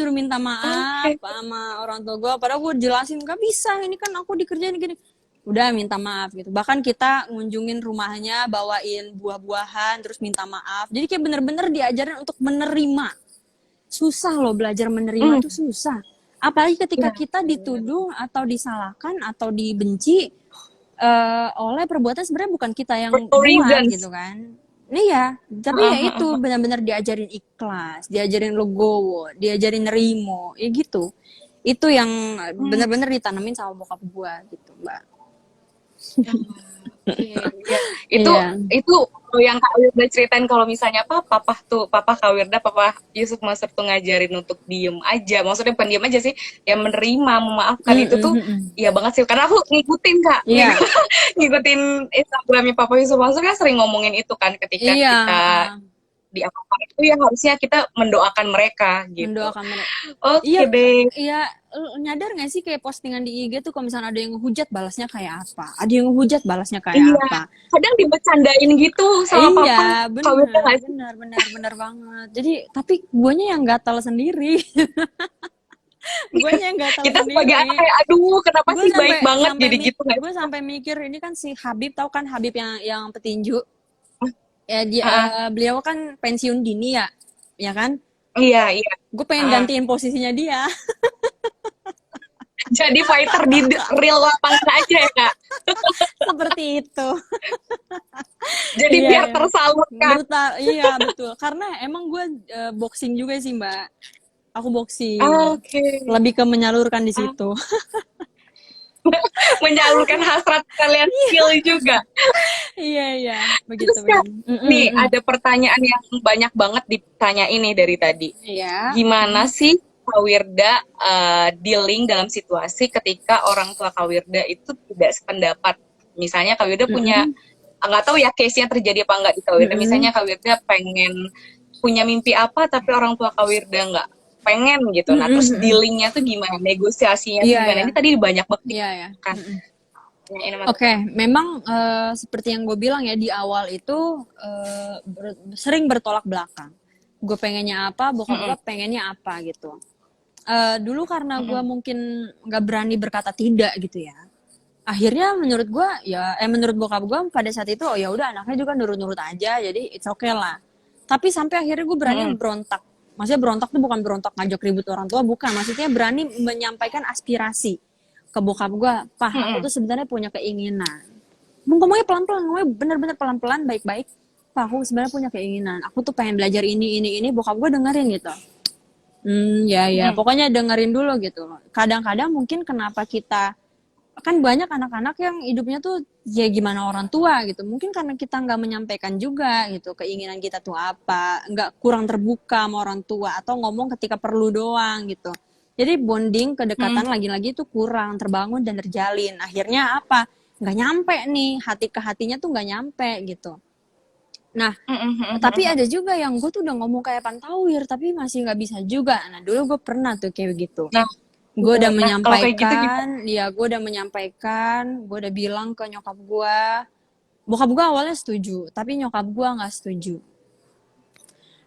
minta maaf sama orang tua gue, padahal gue jelasin gak bisa, ini kan aku dikerjain gini. Udah minta maaf gitu. Bahkan kita ngunjungin rumahnya, bawain buah-buahan, terus minta maaf. Jadi kayak bener-bener diajarin untuk menerima. Susah loh belajar menerima itu susah. Apalagi ketika kita dituduh atau disalahkan atau dibenci oleh perbuatan sebenarnya bukan kita yang buat gitu kan. Iya, tapi ya itu benar-benar diajarin ikhlas, diajarin legowo, diajarin nerimo, ya gitu. Itu yang benar-benar ditanamin sama bokap gua gitu, Mbak. Iya. Itu Iya. itu yang Kak Wirda ceritain kalau misalnya papa Kak Wirda, papa Yusuf Mansur tuh ngajarin untuk diem aja. Maksudnya bukan diem aja sih, ya menerima, memaafkan Mm, itu mm, tuh mm, mm. iya banget sih. Karena aku ngikutin Kak, Iya, ngikutin Instagramnya Papa Yusuf Mansur kan sering ngomongin itu kan ketika iya, kita di apa itu ya harusnya kita mendoakan mereka gitu. mendoakan mereka. Iya, Oke deh. iya, nyadar nggak sih kayak postingan di IG tuh kalau misalnya ada yang ngehujat balasnya kayak apa? Ada yang ngehujat balasnya kayak Iya, apa? kadang dibecandain gitu sama papa. Iya, Kak Wirda benar, nggak sih? benar, benar, benar banget. Jadi, tapi guanya yang gatal sendiri. Guanya yang gatal Kita sebagai anak sendiri. kayak aduh kenapa Gue sih baik sampai banget sampai jadi gitu nggak gue sih? sampai mikir ini kan si Habib, tahu kan Habib yang petinju. Ya dia Heeh. beliau kan pensiun dini ya. Ya kan? Iya, iya. Gue pengen Heeh. gantiin posisinya dia. Jadi fighter di real lapangan aja ya kak. Seperti itu. Jadi Iya, biar iya. tersalurkan. Brutal. Iya, betul. Karena emang gue boxing juga sih, Mbak. Aku boxing. Oke. Lebih ke menyalurkan di Ah, situ. menyalurkan hasrat kalian skill juga. Iya, iya. Begitu, Terus kak, begitu. Mm, mm, nih mm. ada pertanyaan yang banyak banget ditanya ini dari tadi. Iya. Gimana Mm, sih Kak Wirda dealing dalam situasi ketika orang tua Kak Wirda itu tidak sependapat? Misalnya Kak Wirda punya, mm, nggak tahu ya case-nya terjadi apa nggak di Kak mm, Wirda. mm, Misalnya Kak Wirda pengen punya mimpi apa, tapi orang tua Kak Wirda nggak pengen gitu. mm, Nah, mm, terus mm, mm. dealingnya tuh gimana? Negosiasinya tuh Iya, gimana? iya. Ini tadi banyak banget Iya, ya. kan. Tanyain sama Oke, memang seperti yang gue bilang ya di awal itu sering bertolak belakang. Gue pengennya apa, bokap gue Mm-mm, pengennya apa gitu. Dulu karena gue mm-mm, mungkin nggak berani berkata tidak gitu ya. Akhirnya menurut gue ya, menurut bokap gue pada saat itu, oh ya udah anaknya juga nurut-nurut aja, jadi it's okay lah. Tapi sampai akhirnya gue berani mm-mm, berontak. Maksudnya berontak tuh bukan berontak ngajak ribut orang tua, bukan. Maksudnya berani menyampaikan aspirasi ke bokap gue, Pak, aku mm-mm, tuh sebenarnya punya keinginan. Ngomongnya pelan-pelan, ngomongnya bener-bener pelan-pelan, baik-baik. Pak, aku sebenarnya punya keinginan. Aku tuh pengen belajar ini. Bokap gue dengerin gitu. Ya, ya. mm-mm, Pokoknya dengerin dulu gitu. Kadang-kadang mungkin kenapa kita, kan banyak anak-anak yang hidupnya tuh ya gimana orang tua gitu. Mungkin karena kita nggak menyampaikan juga gitu keinginan kita tuh apa, nggak kurang terbuka sama orang tua atau ngomong ketika perlu doang gitu. Jadi bonding kedekatan mm-mm, lagi-lagi tuh kurang terbangun dan terjalin. Akhirnya apa? Nggak nyampe nih hati ke hatinya tuh nggak nyampe gitu. Nah, mm-mm, tapi mm-mm. ada juga yang gue tuh udah ngomong kayak pantawir tapi masih nggak bisa juga. Nah dulu gue pernah tuh kayak gitu. Nah, Gue udah nah kalau kayak gitu gimana? menyampaikan, ya gue udah menyampaikan, gue udah bilang ke nyokap gue. Bokap gue awalnya setuju, tapi nyokap gue nggak setuju.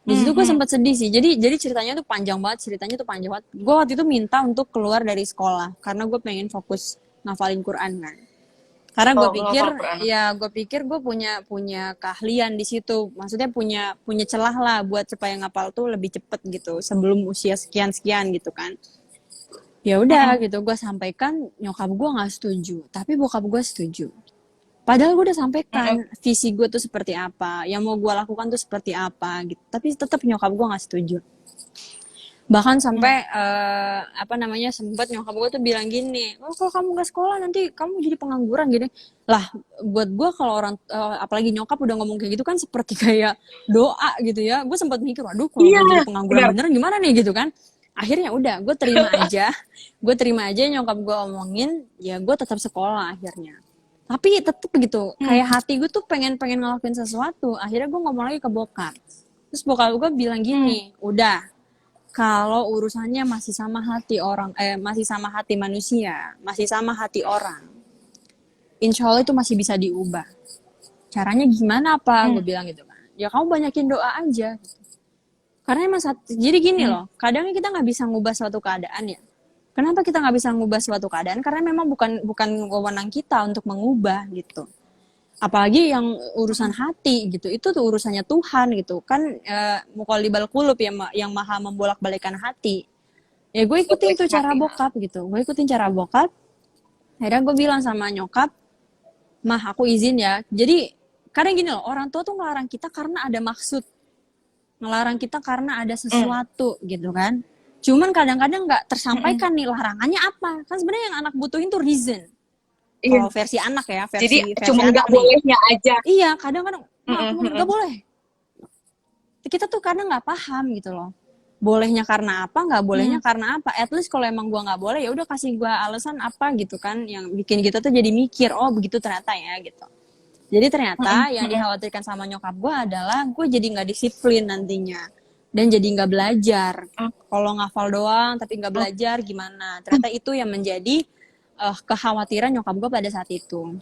Di situ gue Mhm, sempat sedih sih. Jadi ceritanya tuh panjang banget, ceritanya tuh panjang banget. Gue waktu itu minta untuk keluar dari sekolah karena gue pengen fokus ngafalin Quran kan. Karena gue oh, pikir, ngafal Quran. gue pikir gue punya keahlian di situ. Maksudnya punya celah lah buat supaya ngapal tuh lebih cepet gitu sebelum usia sekian sekian gitu kan. Ya udah Mhm, gitu gue sampaikan, nyokap gue nggak setuju tapi bokap gue setuju, padahal gue udah mhm, sampaikan visi gue tuh seperti apa, yang mau gue lakukan tuh seperti apa gitu, tapi tetap nyokap gue nggak setuju. Bahkan mhm. sampai apa namanya, sempat nyokap gue tuh bilang gini, oh kalau kamu nggak sekolah nanti kamu jadi pengangguran gini lah. Buat gue kalau orang apalagi nyokap udah ngomong kayak gitu kan seperti kayak doa gitu ya. Gue sempat mikir, waduh kalau gue Iya, jadi pengangguran benar. beneran gimana nih gitu kan. Akhirnya udah gue terima aja, gue terima aja nyokap gue omongin, ya gue tetap sekolah akhirnya. Tapi tetep gitu, Hmm, kayak hati gue tuh pengen pengen ngelakuin sesuatu. Akhirnya gue ngomong lagi ke bokap, terus bokap gue bilang hmm, gini, udah, kalau urusannya masih sama hati orang, masih sama hati manusia, masih sama hati orang, insya Allah itu masih bisa diubah. Caranya gimana apa? hmm, Gue bilang gitu kan. Ya kamu banyakin doa aja. Karena emang jadi gini hmm, loh, kadangnya kita nggak bisa ngubah suatu keadaan ya. Kenapa kita nggak bisa ngubah suatu keadaan? Karena memang bukan bukan wewenang kita untuk mengubah gitu. Apalagi yang urusan hati gitu, itu tuh urusannya Tuhan gitu kan. Muqallibal qulub ya, yang maha membolak-balikan hati. Ya gue ikutin tuh balikin cara hati. bokap gitu, gue ikutin cara bokap. Akhirnya gue bilang sama nyokap, mah aku izin ya. Jadi kadang gini loh, orang tua tuh ngelarang kita karena ada maksud, ngelarang kita karena ada Hmm, sesuatu gitu kan. Cuman kadang-kadang nggak hmm, tersampaikan nih larangannya apa. Kan sebenarnya yang anak butuhin tuh reason. Iya. Kalau versi anak ya, Jadi versi cuma anak nggak nih. bolehnya aja. Iya, kadang-kadang, Mm, aku mm, nggak mm. boleh. Kita tuh kadang nggak paham gitu loh. Bolehnya karena apa, nggak bolehnya Hmm. karena apa. At least kalau emang gua nggak boleh, ya udah kasih gua alasan apa gitu kan, yang bikin kita tuh jadi mikir, oh begitu ternyata ya gitu. Jadi Mm, ternyata yang mm, dikhawatirkan sama nyokap gue adalah gue jadi nggak disiplin nantinya dan jadi nggak belajar. mm. Kalau ngafal doang tapi nggak Oh, belajar gimana? Ternyata itu yang menjadi kekhawatiran nyokap gue pada saat itu.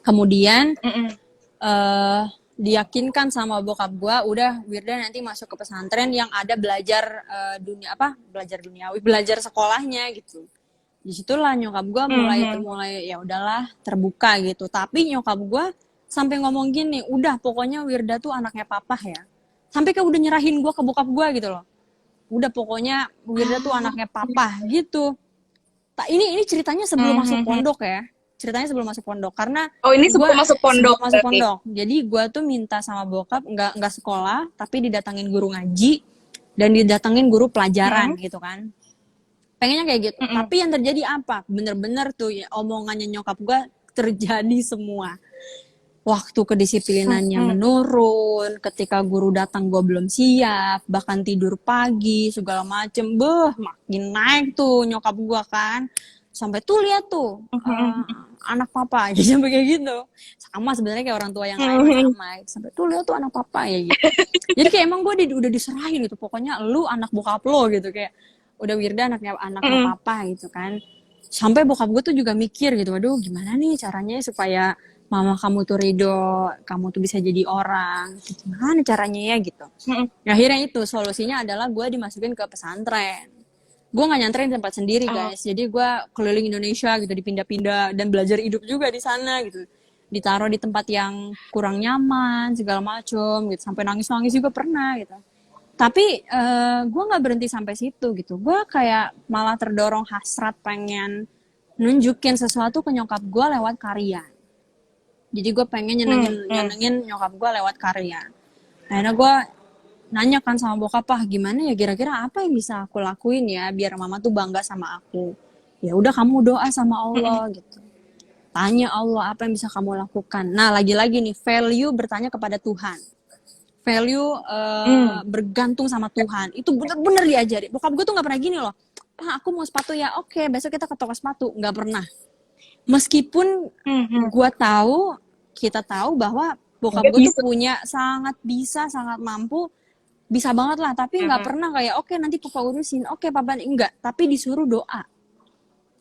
Kemudian mm, mm. eh diyakinkan sama bokap gue, udah Wirda nanti masuk ke pesantren yang ada belajar dunia apa? Belajar duniawi, belajar sekolahnya gitu. Disitulah nyokap gue mulai Mhm. mulai ya udahlah terbuka gitu. Tapi nyokap gue sampai ngomong gini, udah pokoknya Wirda tuh anaknya papa ya. Sampai kayak udah nyerahin gue ke bokap gue gitu loh. Udah pokoknya Wirda tuh Oh, anaknya papa gitu. Tak, ini ceritanya sebelum masuk mhm. pondok ya. Ceritanya sebelum masuk pondok karena Oh, ini gue sebelum masuk sebelum pondok masuk berarti? pondok. Jadi gue tuh minta sama bokap nggak sekolah tapi didatangin guru ngaji dan didatangin guru pelajaran Mhm, gitu kan. Pengennya kayak gitu. mhm. Tapi yang terjadi apa? Bener-bener tuh ya, omongannya nyokap gue terjadi semua. Waktu kedisiplinannya Mhm. menurun, ketika guru datang gue belum siap, bahkan tidur pagi, segala macem. Makin naik tuh nyokap gue kan. Sampai tuh lihat tuh, Mhm. anak papa, jadi sampai kayak gitu. Sama sebenarnya kayak orang tua yang lain mah Mhm. sama. Sampai tuh lihat tuh anak papa ya gitu. Jadi kayak emang gue udah diserahin gitu. Pokoknya lu anak bokap lo gitu. Kayak udah Wirda anaknya Mhm. papa gitu kan. Sampai bokap gue tuh juga mikir gitu, waduh gimana nih caranya supaya mama kamu tuh ridho, kamu tuh bisa jadi orang, gimana caranya ya gitu. Mhm. Nah, akhirnya itu solusinya adalah gue dimasukin ke pesantren. Gue nggak nyantren di tempat sendiri Oh. guys, jadi gue keliling Indonesia gitu, dipindah-pindah dan belajar hidup juga di sana gitu. Ditaruh di tempat yang kurang nyaman segala macem gitu, sampai nangis-nangis juga pernah gitu. Tapi gue nggak berhenti sampai situ gitu. Gue kayak malah terdorong hasrat pengen nunjukin sesuatu ke nyokap gue lewat karya. Jadi gue pengen nyenengin Mhm. nyenengin nyokap gue lewat karya. Akhirnya gue nanya kan sama bokap, ah gimana ya kira-kira apa yang bisa aku lakuin ya biar mama tuh bangga sama aku. Ya udah kamu doa sama Mhm. Allah gitu. Tanya Allah apa yang bisa kamu lakukan. Nah lagi-lagi nih value bertanya kepada Tuhan. Value Mmm. bergantung sama Tuhan. Itu bener-bener diajari. Bokap gue tuh nggak pernah gini loh. Pak aku mau sepatu ya, oke besok kita ke toko sepatu. Nggak pernah. Meskipun Mhm. gue tahu, kita tahu bahwa bokap Dia gue tuh bisa. punya sangat bisa, sangat mampu, bisa banget lah. Tapi nggak Mhm. pernah kayak oke nanti papa urusin, oke papa enggak. Tapi disuruh doa,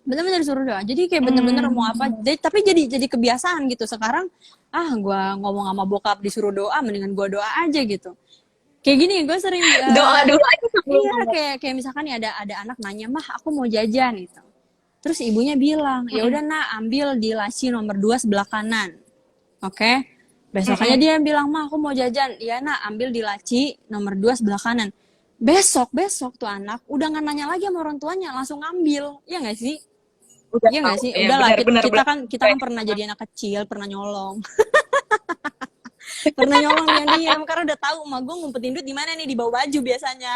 bener-bener disuruh doa. Jadi kayak bener-bener mau apa, Mmm. tapi jadi kebiasaan gitu. Sekarang gue ngomong sama bokap disuruh doa, mendingan gue doa aja gitu. Kayak gini, gue sering Doa dulu aja sebelum iya ngomong. kayak misalkan nih ada anak nanya mah aku mau jajan gitu. Terus ibunya bilang, ya Mhm. udah nak ambil di laci nomor 2 sebelah kanan. Oke. Besokannya Mhm. dia bilang, "Mah, aku mau jajan." "Iya, Nak, ambil di laci nomor 2 sebelah kanan." Besok tuh anak udah nggak nanya lagi sama orang tuanya, langsung ngambil. Iya nggak sih? Udah Iya nggak tahu. sih? Iya, Udahlah, benar benar kita benar. kan kita kan pernah jadi anak kecil, pernah nyolong. Pernah nyolong diam-diam karena udah tahu emak gue ngumpetin duit di mana nih, di bawah baju biasanya.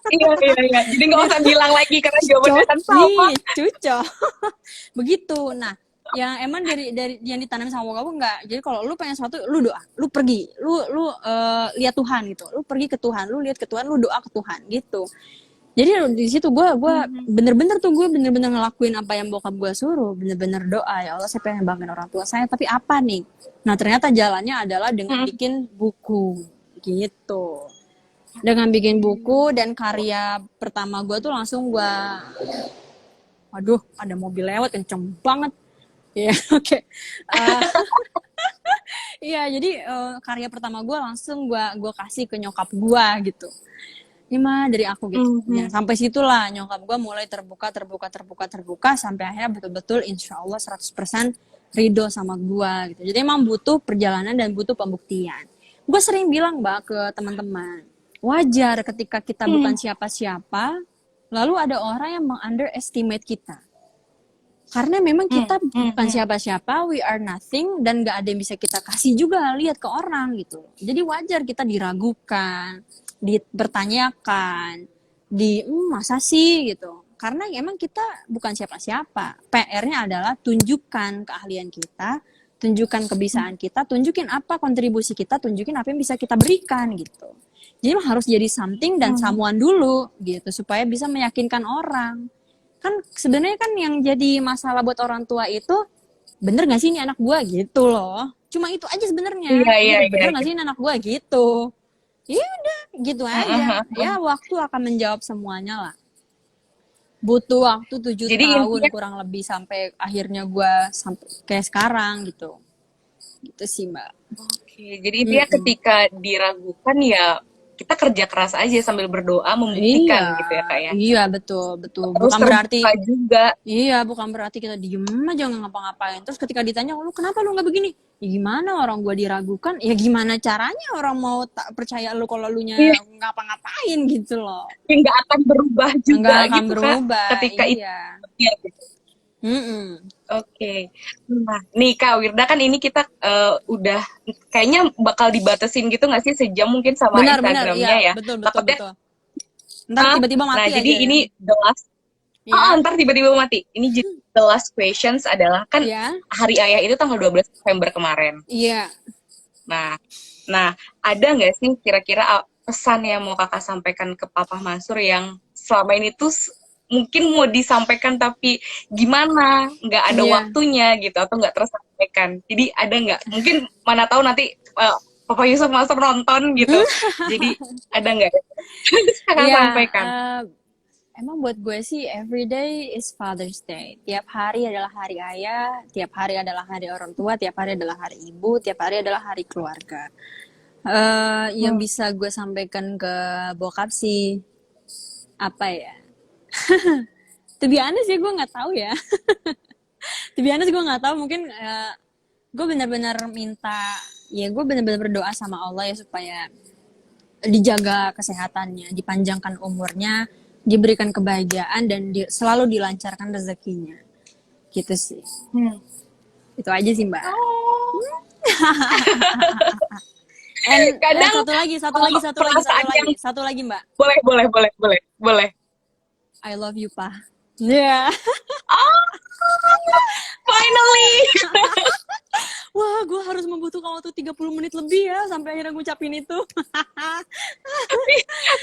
Iya iya iya. Jadi nggak usah bilang lagi karena jawabannya akan sama. Cuco. Begitu. Nah, yang emang dari yang ditanam sama bokap gue enggak. Jadi kalau lu pengen sesuatu, lu doa, lu pergi, lu lihat Tuhan gitu. Lu pergi ke Tuhan, lu lihat ke Tuhan, lu doa ke Tuhan gitu. Jadi di situ gue Mhm. bener-bener tuh gue bener-bener ngelakuin apa yang bokap gue suruh, bener-bener doa ya Allah saya pengen banggain orang tua saya, tapi apa nih? Nah ternyata jalannya adalah dengan Mhm. bikin buku gitu. Dengan bikin buku dan karya pertama gue tuh langsung gue, waduh ada mobil lewat kenceng banget. Ya oke. Eh, Iya jadi karya pertama gue langsung gue kasih ke nyokap gue gitu. Ini mah dari aku gitu. Ya, Mhm. sampai situlah nyokap gue mulai terbuka sampai akhirnya betul-betul insya Allah 100% ridho sama gue gitu. Jadi emang butuh perjalanan dan butuh pembuktian. Gue sering bilang mbak ke teman-teman, wajar ketika kita bukan Mhm. siapa-siapa, lalu ada orang yang meng-underestimate kita. Karena memang kita bukan Mhm. siapa-siapa, we are nothing, dan gak ada yang bisa kita kasih juga lihat ke orang gitu. Jadi wajar kita diragukan, dipertanyakan, masa sih gitu. Karena emang kita bukan siapa-siapa. PR-nya adalah tunjukkan keahlian kita, tunjukkan kebiasaan kita, tunjukin apa kontribusi kita, tunjukin apa yang bisa kita berikan gitu. Jadi emang harus jadi something dan someone dulu gitu supaya bisa meyakinkan orang. Kan sebenarnya kan yang jadi masalah buat orang tua itu bener gak sih ini anak gua gitu loh. Cuma itu aja sebenarnya. Iya, iya, iya, Bener gak iya. sih ini anak gua gitu. Ya udah, gitu aja. Ya waktu akan menjawab semuanya lah. Butuh waktu 7 Jadi tahun intinya, kurang lebih sampai akhirnya gua sampai kayak sekarang gitu. Gitu sih, Mbak. oke, jadi intinya Mm-mm. ketika diragukan ya kita kerja keras aja sambil berdoa Iya, membuktikan gitu ya Kak ya. iya betul, betul. Terus Bukan berarti terbuka juga. iya, bukan berarti kita diem aja nggak ngapa-ngapain. Terus ketika ditanya, lu kenapa lu nggak begini? Ya gimana orang gua diragukan? Ya gimana caranya orang mau tak percaya lu kalau lu nya Iya, ngapa-ngapain gitu loh. nggak akan berubah Nggak juga akan gitu Kak berubah, ketika itu iya. ya, gitu. Mm-mm. Oke. Nah, nih Kak Wirda kan ini kita udah kayaknya bakal dibatasin gitu nggak sih sejam mungkin sama Benar-benar, Instagramnya iya, ya. betul, betul, Takutnya, betul. Ntar tiba-tiba nah mati jadi aja ya. ini the last, Ya, ntar tiba-tiba mati. Ini jadi the last questions adalah kan ya, Hari Ayah itu tanggal 12 November kemarin. iya. Nah, nah ada nggak sih kira-kira pesan yang mau kakak sampaikan ke Papa Mansur yang selama ini tuh mungkin mau disampaikan tapi gimana nggak ada Iya. waktunya gitu atau nggak tersampaikan. Jadi ada nggak? Mungkin mana tahu nanti Papa Yusuf Mansur nonton gitu. Jadi ada nggak kakak Iya, sampaikan? emang buat gue sih every day is Father's Day. Tiap hari adalah hari ayah, tiap hari adalah hari orang tua, tiap hari adalah hari ibu, tiap hari adalah hari keluarga. Yang Hmm. bisa gue sampaikan ke bokap sih apa ya? To be honest ya gue nggak tahu ya. To be honest gue nggak tahu. Mungkin gue benar-benar minta, ya gue benar-benar berdoa sama Allah ya supaya dijaga kesehatannya, dipanjangkan umurnya, diberikan kebahagiaan dan selalu dilancarkan rezekinya. Gitu sih. Hmm. Itu aja sih, Mbak. Oh, And kadang perasaan yang satu lagi, Mbak. boleh boleh boleh boleh boleh. I love you, Pa. Iya. Yeah. Oh, finally. Wah, gue harus membutuhkan waktu 30 menit lebih ya sampai akhirnya ngucapin itu.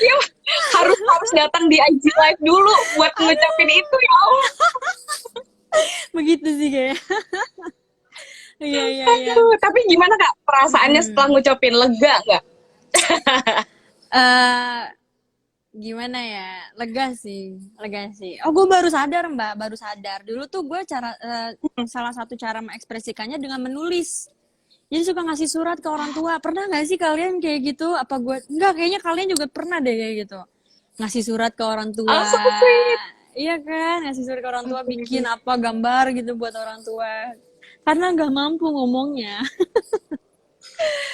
Ya, harus harus datang di IG Live dulu buat ngucapin itu ya Allah. Begitu sih kayaknya. Iya, iya, iya. Aduh, tapi gimana Kak perasaannya setelah ngucapin, lega nggak? Eh, gimana ya? Lega sih, lega sih. Oh, gue baru sadar, Mbak, baru sadar. Dulu tuh gue salah satu cara mengekspresikannya dengan menulis. Jadi suka ngasih surat ke orang tua. Pernah nggak sih kalian kayak gitu? Apa gue? Enggak, kayaknya kalian juga pernah deh kayak gitu. Ngasih surat ke orang tua. Oh, so sweet. Iya kan? Ngasih surat ke orang tua, bikin apa gambar gitu buat orang tua. Karena nggak mampu ngomongnya.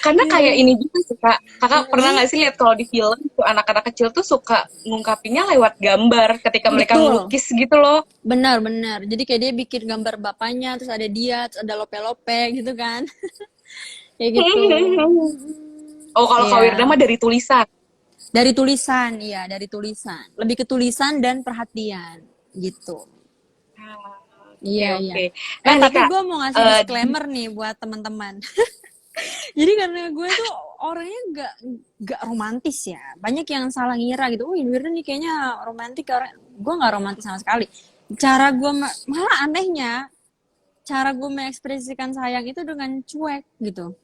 Karena kayak ini juga sih Kak. Kakak pernah Mm-mm. nggak sih lihat kalau di film tuh anak-anak kecil tuh suka ngungkapinnya lewat gambar ketika mereka Betul. melukis gitu loh. Benar-benar. Jadi kayak dia bikin gambar bapaknya, terus ada dia, terus ada lope-lope gitu kan. Kayak gitu. Oh, kalau Kak Wirda Iya. mah dari tulisan. Dari tulisan, iya, dari tulisan. Lebih ke tulisan dan perhatian gitu. Ah, oke Iya, iya. oke. Nah nih Tapi Kak, gue mau ngasih disclaimer nih buat teman-teman. Jadi karena gue tuh orangnya gak romantis ya. Banyak yang salah ngira gitu. Oh, Wirda nih kayaknya romantis. Gue gak romantis sama sekali. Cara gue, malah anehnya, cara gue mengekspresikan sayang itu dengan cuek gitu.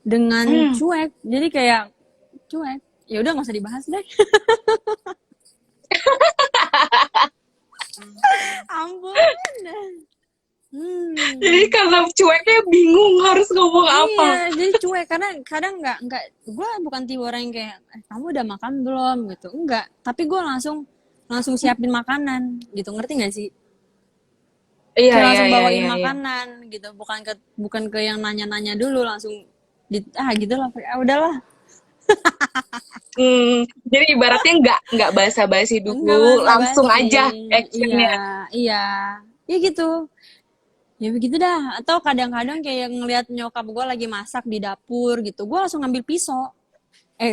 Dengan hmm, cuek. Jadi kayak cuek. Ya udah nggak usah dibahas deh. Ampun. jadi karena cueknya bingung harus ngomong apa. Iya, jadi cuek karena kadang nggak gue bukan tipe orang yang kayak kamu udah makan belum gitu. Enggak, tapi gue langsung siapin makanan gitu. Ngerti nggak sih? Iya Kayak iya langsung iya bawain iya iya. makanan gitu, bukan ke yang nanya-nanya dulu langsung gitu lah. Ah, udahlah. Jadi ibaratnya nggak basa-basi Enggak dulu, langsung basa-basi. aja Iya, actionnya. iya. Ya gitu. Ya begitu dah. Atau kadang-kadang kayak ngelihat nyokap gue lagi masak di dapur gitu. Gue langsung ngambil pisau.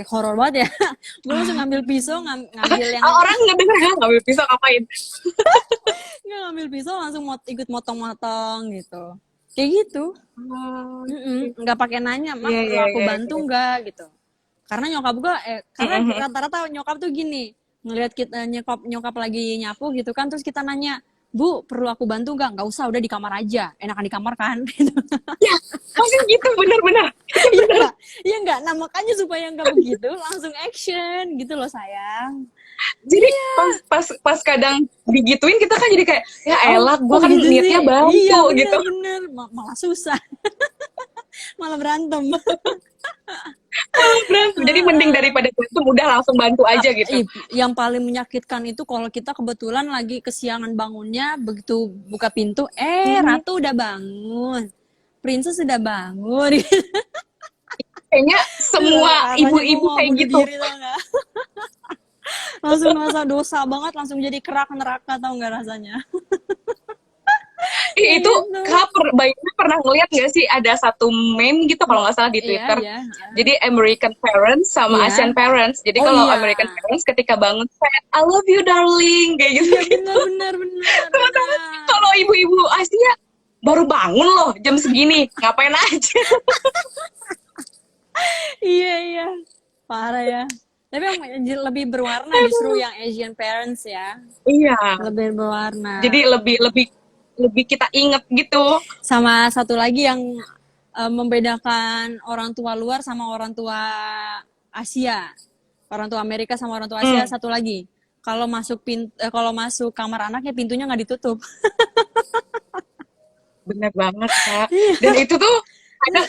horor banget ya. Gue langsung ngambil pisau, ngambil yang Orang nggak denger ngambil pisau ngapain? nggak ngambil pisau langsung ikut motong-motong gitu. Kayak gitu. Oh, Nggak pakai nanya, "Mak, iya perlu iya aku iya. bantu nggak?" gitu. Karena nyokap gue, karena Mhm. rata-rata nyokap tuh gini, ngelihat kita nyokap nyokap lagi nyapu gitu kan, terus kita nanya, "Bu, perlu aku bantu nggak?" "Nggak usah, udah di kamar aja. Enakan di kamar kan?" Gitu. Ya, pasti gitu bener-bener. Itu Iya bener. nggak? Iya nggak? Nah makanya supaya nggak begitu, langsung action gitu loh sayang. Jadi pas kadang digituin kita kan jadi kayak ya Oh, elah gue kok kan gitu niatnya sih? Iya bantu gitu. bener-bener, malah susah, malah berantem. Berantem. Jadi mending daripada berantem udah langsung bantu aja gitu. Yang paling menyakitkan itu kalau kita kebetulan lagi kesiangan bangunnya, begitu buka pintu, Mhm. Ratu udah bangun, Princess udah bangun. Kayaknya Duh, semua rasanya gue ibu-ibu mau kayak bunuh gitu. diri tau gak? Langsung merasa dosa banget, langsung jadi kerak neraka tau gak rasanya? Kayak Itu gitu. Kak Bayangnya pernah ngeliat gak sih ada satu meme gitu kalau nggak salah di Iya, Twitter. iya. Jadi American parents sama Iya. Asian parents. Jadi Oh kalau iya. American parents ketika bangun kayak I love you darling kayak gitu Iya gitu. benar benar benar Sementara benar. kalau ibu-ibu Asia baru bangun loh jam segini ngapain aja. Iya iya. Parah ya. Tapi yang lebih berwarna justru yang Asian parents ya. Iya. Lebih berwarna. Jadi lebih lebih lebih kita inget gitu. Sama satu lagi yang membedakan orang tua luar sama orang tua Asia. Orang tua Amerika sama orang tua Asia Hmm, satu lagi. Kalau masuk kamar anaknya pintunya nggak ditutup. bener banget Kak. Dan itu tuh kadang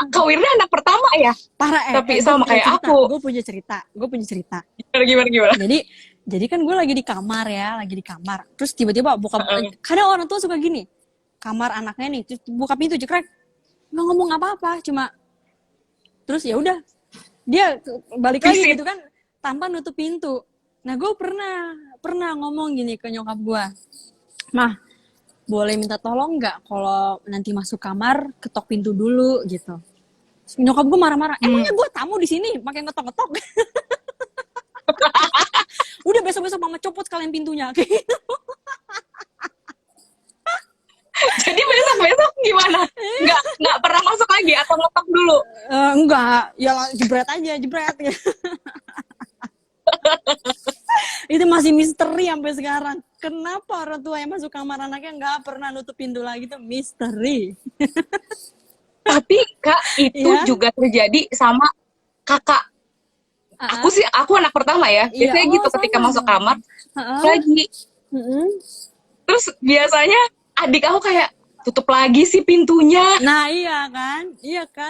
Kak Wirna anak pertama ya, Parah tapi gue sama punya kayak cerita. aku. Gue punya cerita. Gimana gimana gimana? Jadi jadi kan gue lagi di kamar ya, lagi di kamar. Terus tiba-tiba kadang orang tua suka gini, kamar anaknya nih, terus buka pintu cekrek, nggak ngomong apa-apa, cuma terus ya udah dia balik lagi Visit. gitu kan, tanpa nutup pintu. Nah gue pernah pernah ngomong gini ke nyokap gue, "Mah, boleh minta tolong nggak kalau nanti masuk kamar ketok pintu dulu gitu." Terus nyokap gue marah-marah, Hmm. "Emangnya gue tamu di sini pakai ngetok-ngetok?" Udah besok-besok mama copot sekalian pintunya. Jadi besok besok gimana? Nggak pernah masuk lagi atau ngetok dulu? Enggak, ya jebret aja, jebret. Itu masih misteri sampai sekarang. Kenapa orang tua yang masuk kamar anaknya nggak pernah nutup pintu lagi, itu misteri. Tapi Kak itu Iya. juga terjadi sama kakak. Uh-uh. Aku anak pertama ya. Iya, Biasanya oh gitu ketika sama masuk dong. kamar Uh-uh. lagi. Mm-mm. Terus biasanya adik aku kayak tutup lagi sih pintunya. Nah iya kan,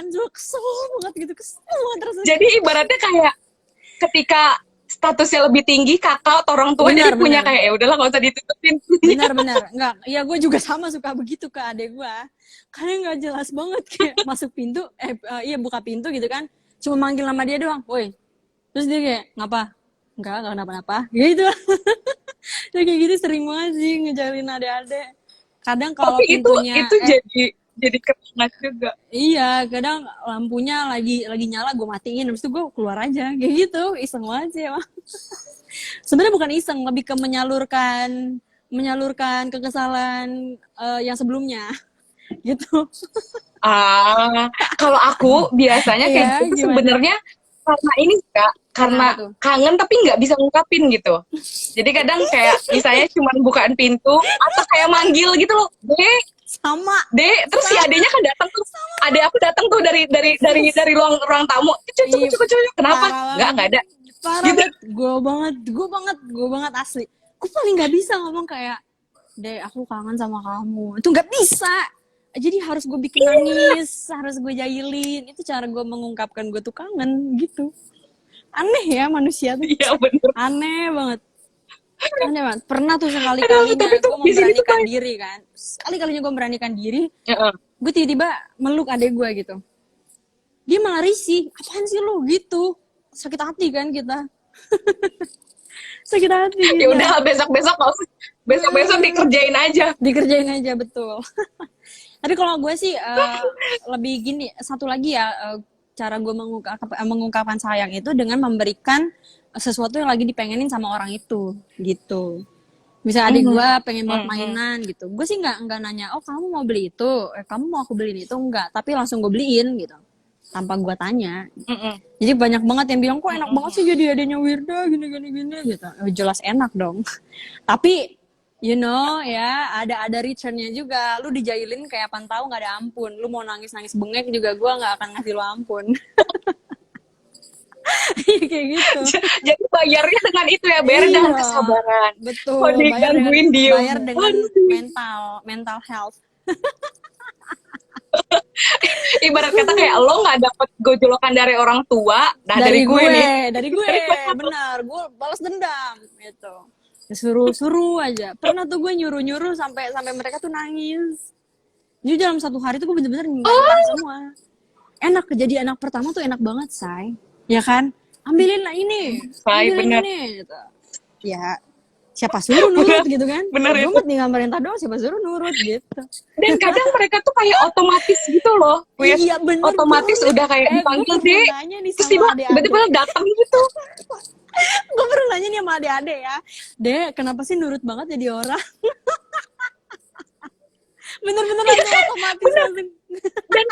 Cuma kesel banget gitu, kesel banget rasanya. Jadi ibaratnya kayak ketika statusnya lebih tinggi kakak atau orang tua jadi Benar, punya benar. kayak ya udahlah nggak usah ditutupin. Benar, enggak, ya gue juga sama suka begitu ke adek gue, karena nggak jelas banget kayak masuk pintu, iya buka pintu gitu kan, cuma manggil nama dia doang, woi, terus dia kayak ngapa, enggak kenapa-napa gitu. Ya kayak gitu sering banget sih ngejalin adek-adek. Kadang kalau Tapi pintunya itu jadi kenangan juga. iya, kadang lampunya lagi nyala gue matiin, habis itu gue keluar aja kayak gitu, iseng banget sih emang. Sebenarnya bukan iseng, lebih ke menyalurkan kekesalan yang sebelumnya gitu. Kalau aku biasanya kayak Iya, gitu gimana? sebenarnya karena ini Kak, Karena karena apa tuh? kangen tapi nggak bisa ngungkapin gitu. Jadi kadang kayak misalnya cuma bukaan pintu atau kayak manggil gitu loh, Sama, Dek, terus si sama, adenya kan datang tuh. Adek aku datang tuh dari ruang tamu. Cucu, Ih, cucu, cucu. Kenapa? parah Nggak banget, ada. parah Gitu. banget, gue banget asli. Gue paling nggak bisa ngomong kayak, "Dek, aku kangen sama kamu." Itu nggak bisa. Jadi harus gue bikin nangis, harus gue jailin. Itu cara gue mengungkapkan gue tuh kangen gitu. Aneh ya manusia tuh. Iya bener. Aneh banget. Aneh banget. Pernah tuh Aduh, sekali-kalinya tapi tuh gue di sini tuh memberanikan kayak, diri kan. Sekali-kalinya gue memberanikan diri, Heeh. gue tiba-tiba meluk adek gue gitu. Dia malah risih. "Apaan sih lu?" gitu. Sakit hati kan kita. Sakit hati Ya kita. udah besok-besok nggak usah. Besok-besok dikerjain aja. Dikerjain aja, betul. Tapi kalau gue sih lebih gini, satu lagi ya, cara gue mengungkapkan sayang itu dengan memberikan sesuatu yang lagi dipengenin sama orang itu gitu. Bisa adik gue pengen buat mainan gitu, gue sih nggak nanya, oh kamu mau beli itu, kamu mau aku beliin itu, enggak, tapi langsung gue beliin gitu tanpa gue tanya. Jadi banyak banget yang bilang, kok enak banget sih jadi adanya Wirda gini gitu. Jelas enak dong. Tapi you know ya, ada returnnya juga. Lu dijailin kayak pantau nggak ada ampun. Lu mau nangis bengek juga gue nggak akan ngasih lu ampun. Kayak gitu. Jadi bayarnya dengan itu ya, bayar dengan kesabaran. Betul. Oh, Bayar dengan mental health. Ibarat kata kayak lo nggak dapet gojolokan dari orang tua, nah dari gue nih. Dari gue, benar. Gue balas dendam gitu. Suruh aja. Pernah tuh gue nyuruh sampai mereka tuh nangis. Jadi dalam satu hari tuh gue bener-bener nyumpahin semua. Enak, jadi anak pertama tuh enak banget, say. Ya kan? Ambilin lah ini. Ambilin ini gitu. Ya, siapa suruh nurut gitu kan? Bener Gue tinggal merintah doang, siapa suruh nurut gitu. Dan kadang mereka tuh kayak otomatis gitu loh. Iya bener. Otomatis banget. udah kayak dipanggil deh. Terus tiba-tiba datang gitu. Gue pernah nanya nih sama adik-adik ya, Dek, kenapa sih nurut banget jadi orang? Bener-bener langsung otomatis langsung. Dan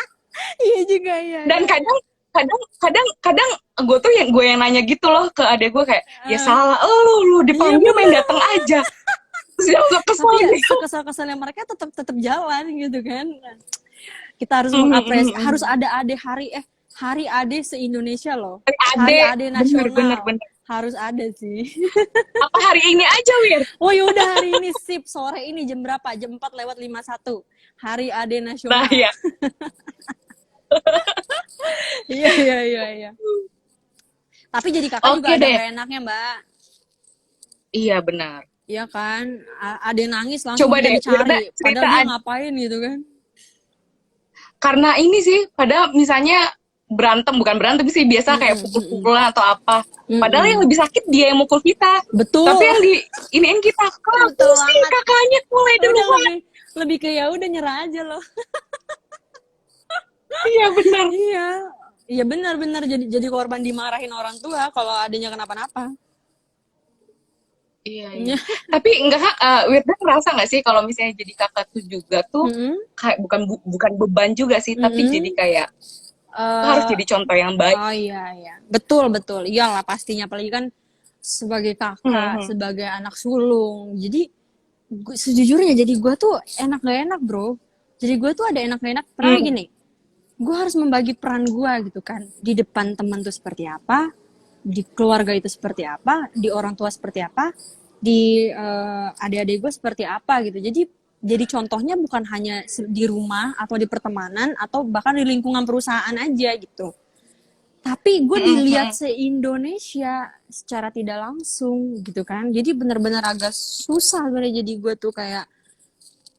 iya juga ya. Dan kadang gue tuh yang nanya gitu loh ke adek gue kayak, ya salah lu dipanggil main datang aja. Terus dia kesel. Tapi ya, kesel-keselnya mereka tetap jalan gitu kan. Kita harus mengapresiasi, harus ada ade hari ade se-Indonesia loh. Hari ade nasional. Bener. Harus ada sih. Apa hari ini aja, Wir? Oh yaudah hari ini sip, sore ini jam berapa? Jam 4:51. Hari ade nasional. Nah, iya. Iya. Tapi jadi kakak juga ada gak enaknya, Mbak. Iya, benar. Iya kan? Ade nangis langsung coba deh dicari. Padahal dia ngapain gitu kan. Karena ini sih, padahal misalnya bukan berantem sih, biasa kayak pukul-pukulan atau apa. Padahal yang lebih sakit dia yang mukul kita. Betul. Tapi yang iniin kita, kenapa sih kakaknya mulai duluan. Lebih ke ya udah nyerah aja loh. Iya benar. Iya benar jadi korban dimarahin orang tua kalau adanya kenapa-napa. Iya. Tapi Wirda ngerasa nggak sih kalau misalnya jadi kakak tuh juga tuh kayak bukan beban juga sih, tapi jadi kayak harus jadi contoh yang baik. Oh iya. Betul. Iyalah pastinya, apalagi kan sebagai kakak, sebagai anak sulung. Jadi sejujurnya jadi gue tuh enak gak enak, bro. Jadi gue tuh ada enak gak enak. Pernah gini, gue harus membagi peran gue gitu kan. Di depan teman tuh seperti apa, di keluarga itu seperti apa, di orang tua seperti apa, di adik-adik gue seperti apa gitu. Jadi contohnya bukan hanya di rumah atau di pertemanan atau bahkan di lingkungan perusahaan aja gitu. Tapi gue dilihat se-Indonesia secara tidak langsung gitu kan. Jadi benar-benar agak susah sebenarnya, jadi gue tuh kayak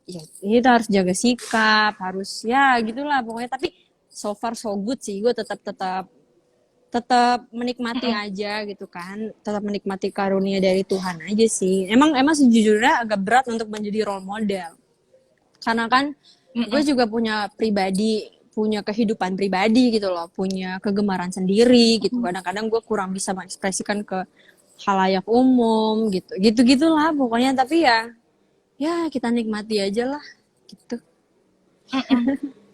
ya kita harus jaga sikap, harus ya gitulah pokoknya. Tapi so far so good sih, gue tetap menikmati aja gitu kan, tetap menikmati karunia dari Tuhan aja sih. Emang sejujurnya agak berat untuk menjadi role model, karena kan gue juga punya kehidupan pribadi gitu loh, punya kegemaran sendiri gitu. Kadang-kadang gue kurang bisa mengekspresikan ke khalayak umum gitulah pokoknya. Tapi ya kita nikmati aja lah gitu.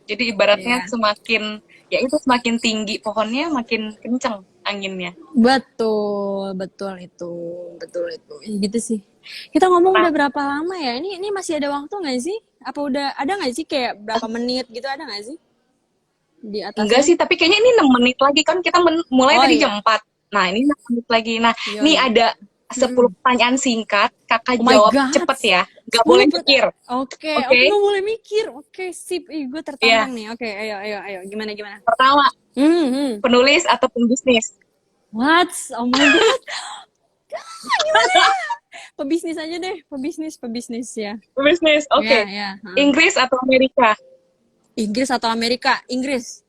Jadi ibaratnya semakin tinggi pohonnya makin kenceng anginnya. Betul itu. Gitu sih. Kita ngomong udah berapa lama ya? Ini masih ada waktu nggak sih? Apa udah ada nggak sih kayak berapa menit gitu, ada nggak sih? Di atasnya? Enggak sih, tapi kayaknya ini 6 menit lagi kan kita mulai tadi jam 4. Nah, ini 6 menit lagi. Nah, ini ada 10 pertanyaan singkat, kakak jawab cepet ya, gak boleh mikir. Oke, gak boleh mikir. Oke, sip. Gue tertantang nih. Oke, ayo. Gimana? Pertama, penulis atau pembisnis? What? Oh my God. Gimana? Pebisnis aja deh, pebisnis ya. Pebisnis, oke. Ya. Inggris atau Amerika? Inggris.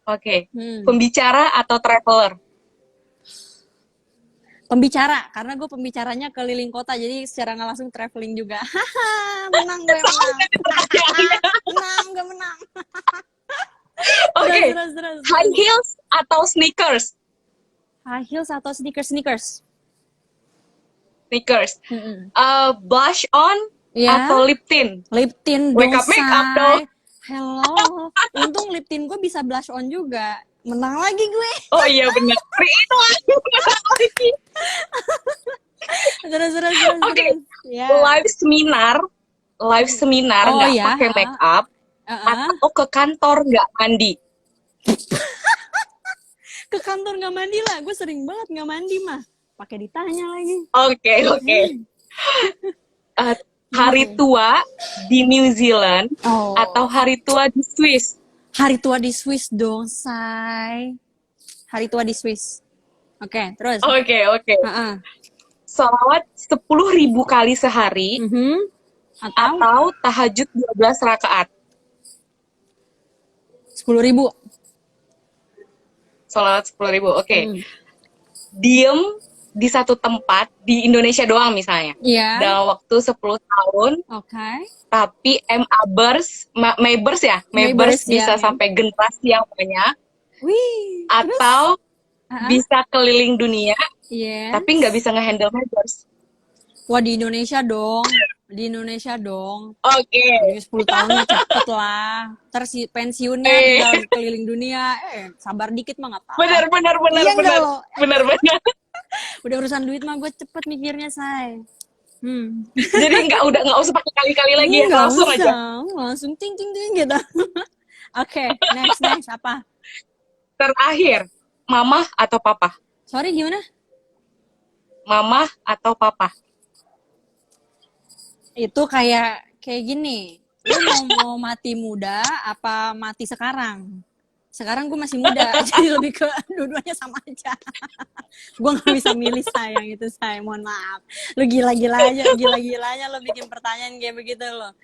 Oke. Pembicara atau traveler? Pembicara, karena gue pembicaranya keliling kota, jadi secara nggak langsung traveling juga. Menang. Terus, Oke, terus, terus, high terus. heels atau sneakers? High heels atau sneakers? Sneakers. Sneakers. Mm-mm. Blush on Ya, atau lip tint? lip tint Wake dong, up make up dong. say. Hello. Untung lip tint gue bisa blush on juga. Menang lagi gue. Oh iya benar. Itu lagi. Terus, terus, terus, Oke, terus. Ya. live seminar Oh nggak ya. pakai make up Heeh. atau ke kantor nggak mandi? Ke kantor nggak mandi lah. Gue sering banget nggak mandi mah. Pakai ditanya lagi. Oke, oke. Hari tua di New Zealand Oh. atau hari tua di Swiss? Hari tua di Swiss dong, say. Hari tua di Swiss. Oke, terus. Oke, oke. Heeh. Sholawat 10.000 kali sehari Atau atau tahajud 12 rakaat? 10.000. Sholawat 10.000, oke. Diem di satu tempat di Indonesia doang misalnya. Iya. Dalam waktu 10 tahun, Oke. tapi Maybers ya, Maybers, bisa ya. sampai generasi yang banyak, Wih. atau bisa keliling dunia, Yes. tapi nggak bisa ngehandle Maybers. Wah, di Indonesia dong. Di Indonesia dong. Oke. Jadi 10 tahun mah cepet lah. Terus pensiunnya tinggal keliling dunia. Sabar dikit mah nggak apa-apa. Benar. Iya nggak lo? Benar. Udah urusan duit mah gue cepet mikirnya, say. Jadi nggak usah pakai kali-kali lagi ya, Nggak langsung usah. aja. Langsung ting ting ting gitu. Oke, next apa? Terakhir, mama atau papa? Sorry, gimana? Mama atau papa? Itu kayak gini. Lu mau mati muda apa mati sekarang? Sekarang gue masih muda, jadi lebih ke dua-duanya sama aja. Gue nggak bisa milih, sayang itu, saya mohon maaf. Lu gila-gilanya lo bikin pertanyaan kayak begitu lo.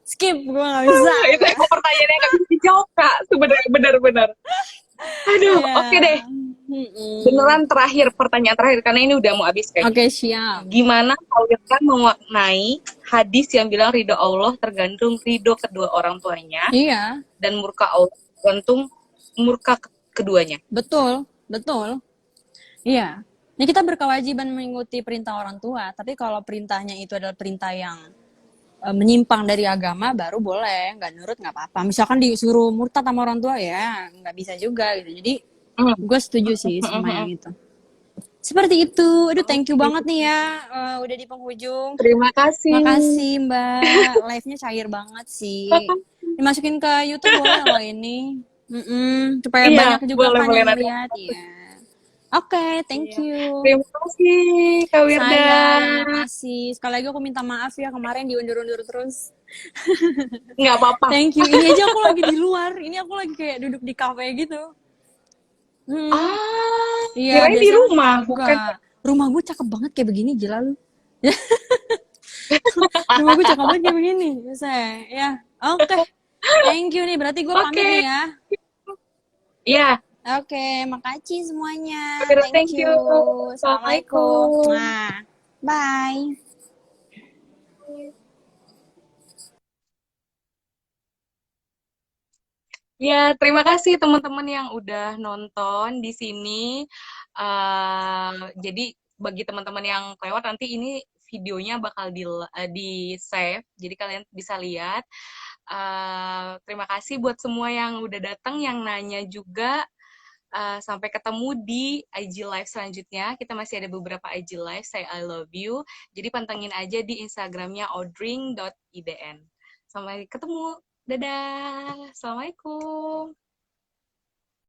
Skip, gue nggak bisa. Itu emang pertanyaan yang nggak bisa dijawab, Kak. Sebenarnya benar. Aduh, oke deh. Beneran pertanyaan terakhir karena ini udah mau habis kayak. Oke, siap. Gimana Kak memaknai hadis yang bilang ridho Allah tergantung ridho kedua orang tuanya, Iya, dan murka Allah tergantung murka keduanya. betul. Iya. Ini kita berkewajiban mengikuti perintah orang tua, tapi kalau perintahnya itu adalah perintah yang menyimpang dari agama, baru boleh, nggak nurut nggak apa-apa. Misalkan disuruh murtad sama orang tua, ya nggak bisa juga gitu. Jadi gue setuju sih sama yang itu. Seperti itu. Aduh, thank you banget nih ya, udah di penghujung. Terima kasih. Makasih Mbak, live-nya cair banget sih. Dimasukin ke YouTube boleh loh ini. Supaya banyak juga kan yang lihat ya. Oke, thank you. Terima kasih Kak Wirda. Terima kasih. Sekali lagi aku minta maaf ya, kemarin diundur-undur terus. Nggak apa-apa. Thank you. Ini aja aku lagi di luar. Ini aku lagi kayak duduk di kafe gitu. Iya, kirain di rumah, bukan? Rumah gue cakep banget kayak begini, gila lu. Rumah gue cakep banget kayak begini. Ya, oke. Thank you nih, berarti gue pamit nih ya. Iya. Oke, makasih semuanya. Thank you. Assalamualaikum. Bye. Ya, terima kasih teman-teman yang udah nonton di sini. Jadi bagi teman-teman yang kelewat, nanti ini videonya bakal di save, jadi kalian bisa lihat. Terima kasih buat semua yang udah datang, yang nanya juga. Sampai ketemu di IG Live selanjutnya. Kita masih ada beberapa IG Live, say I love you. Jadi pantengin aja di Instagramnya odring.idn. Sampai ketemu. Dadah. Assalamualaikum.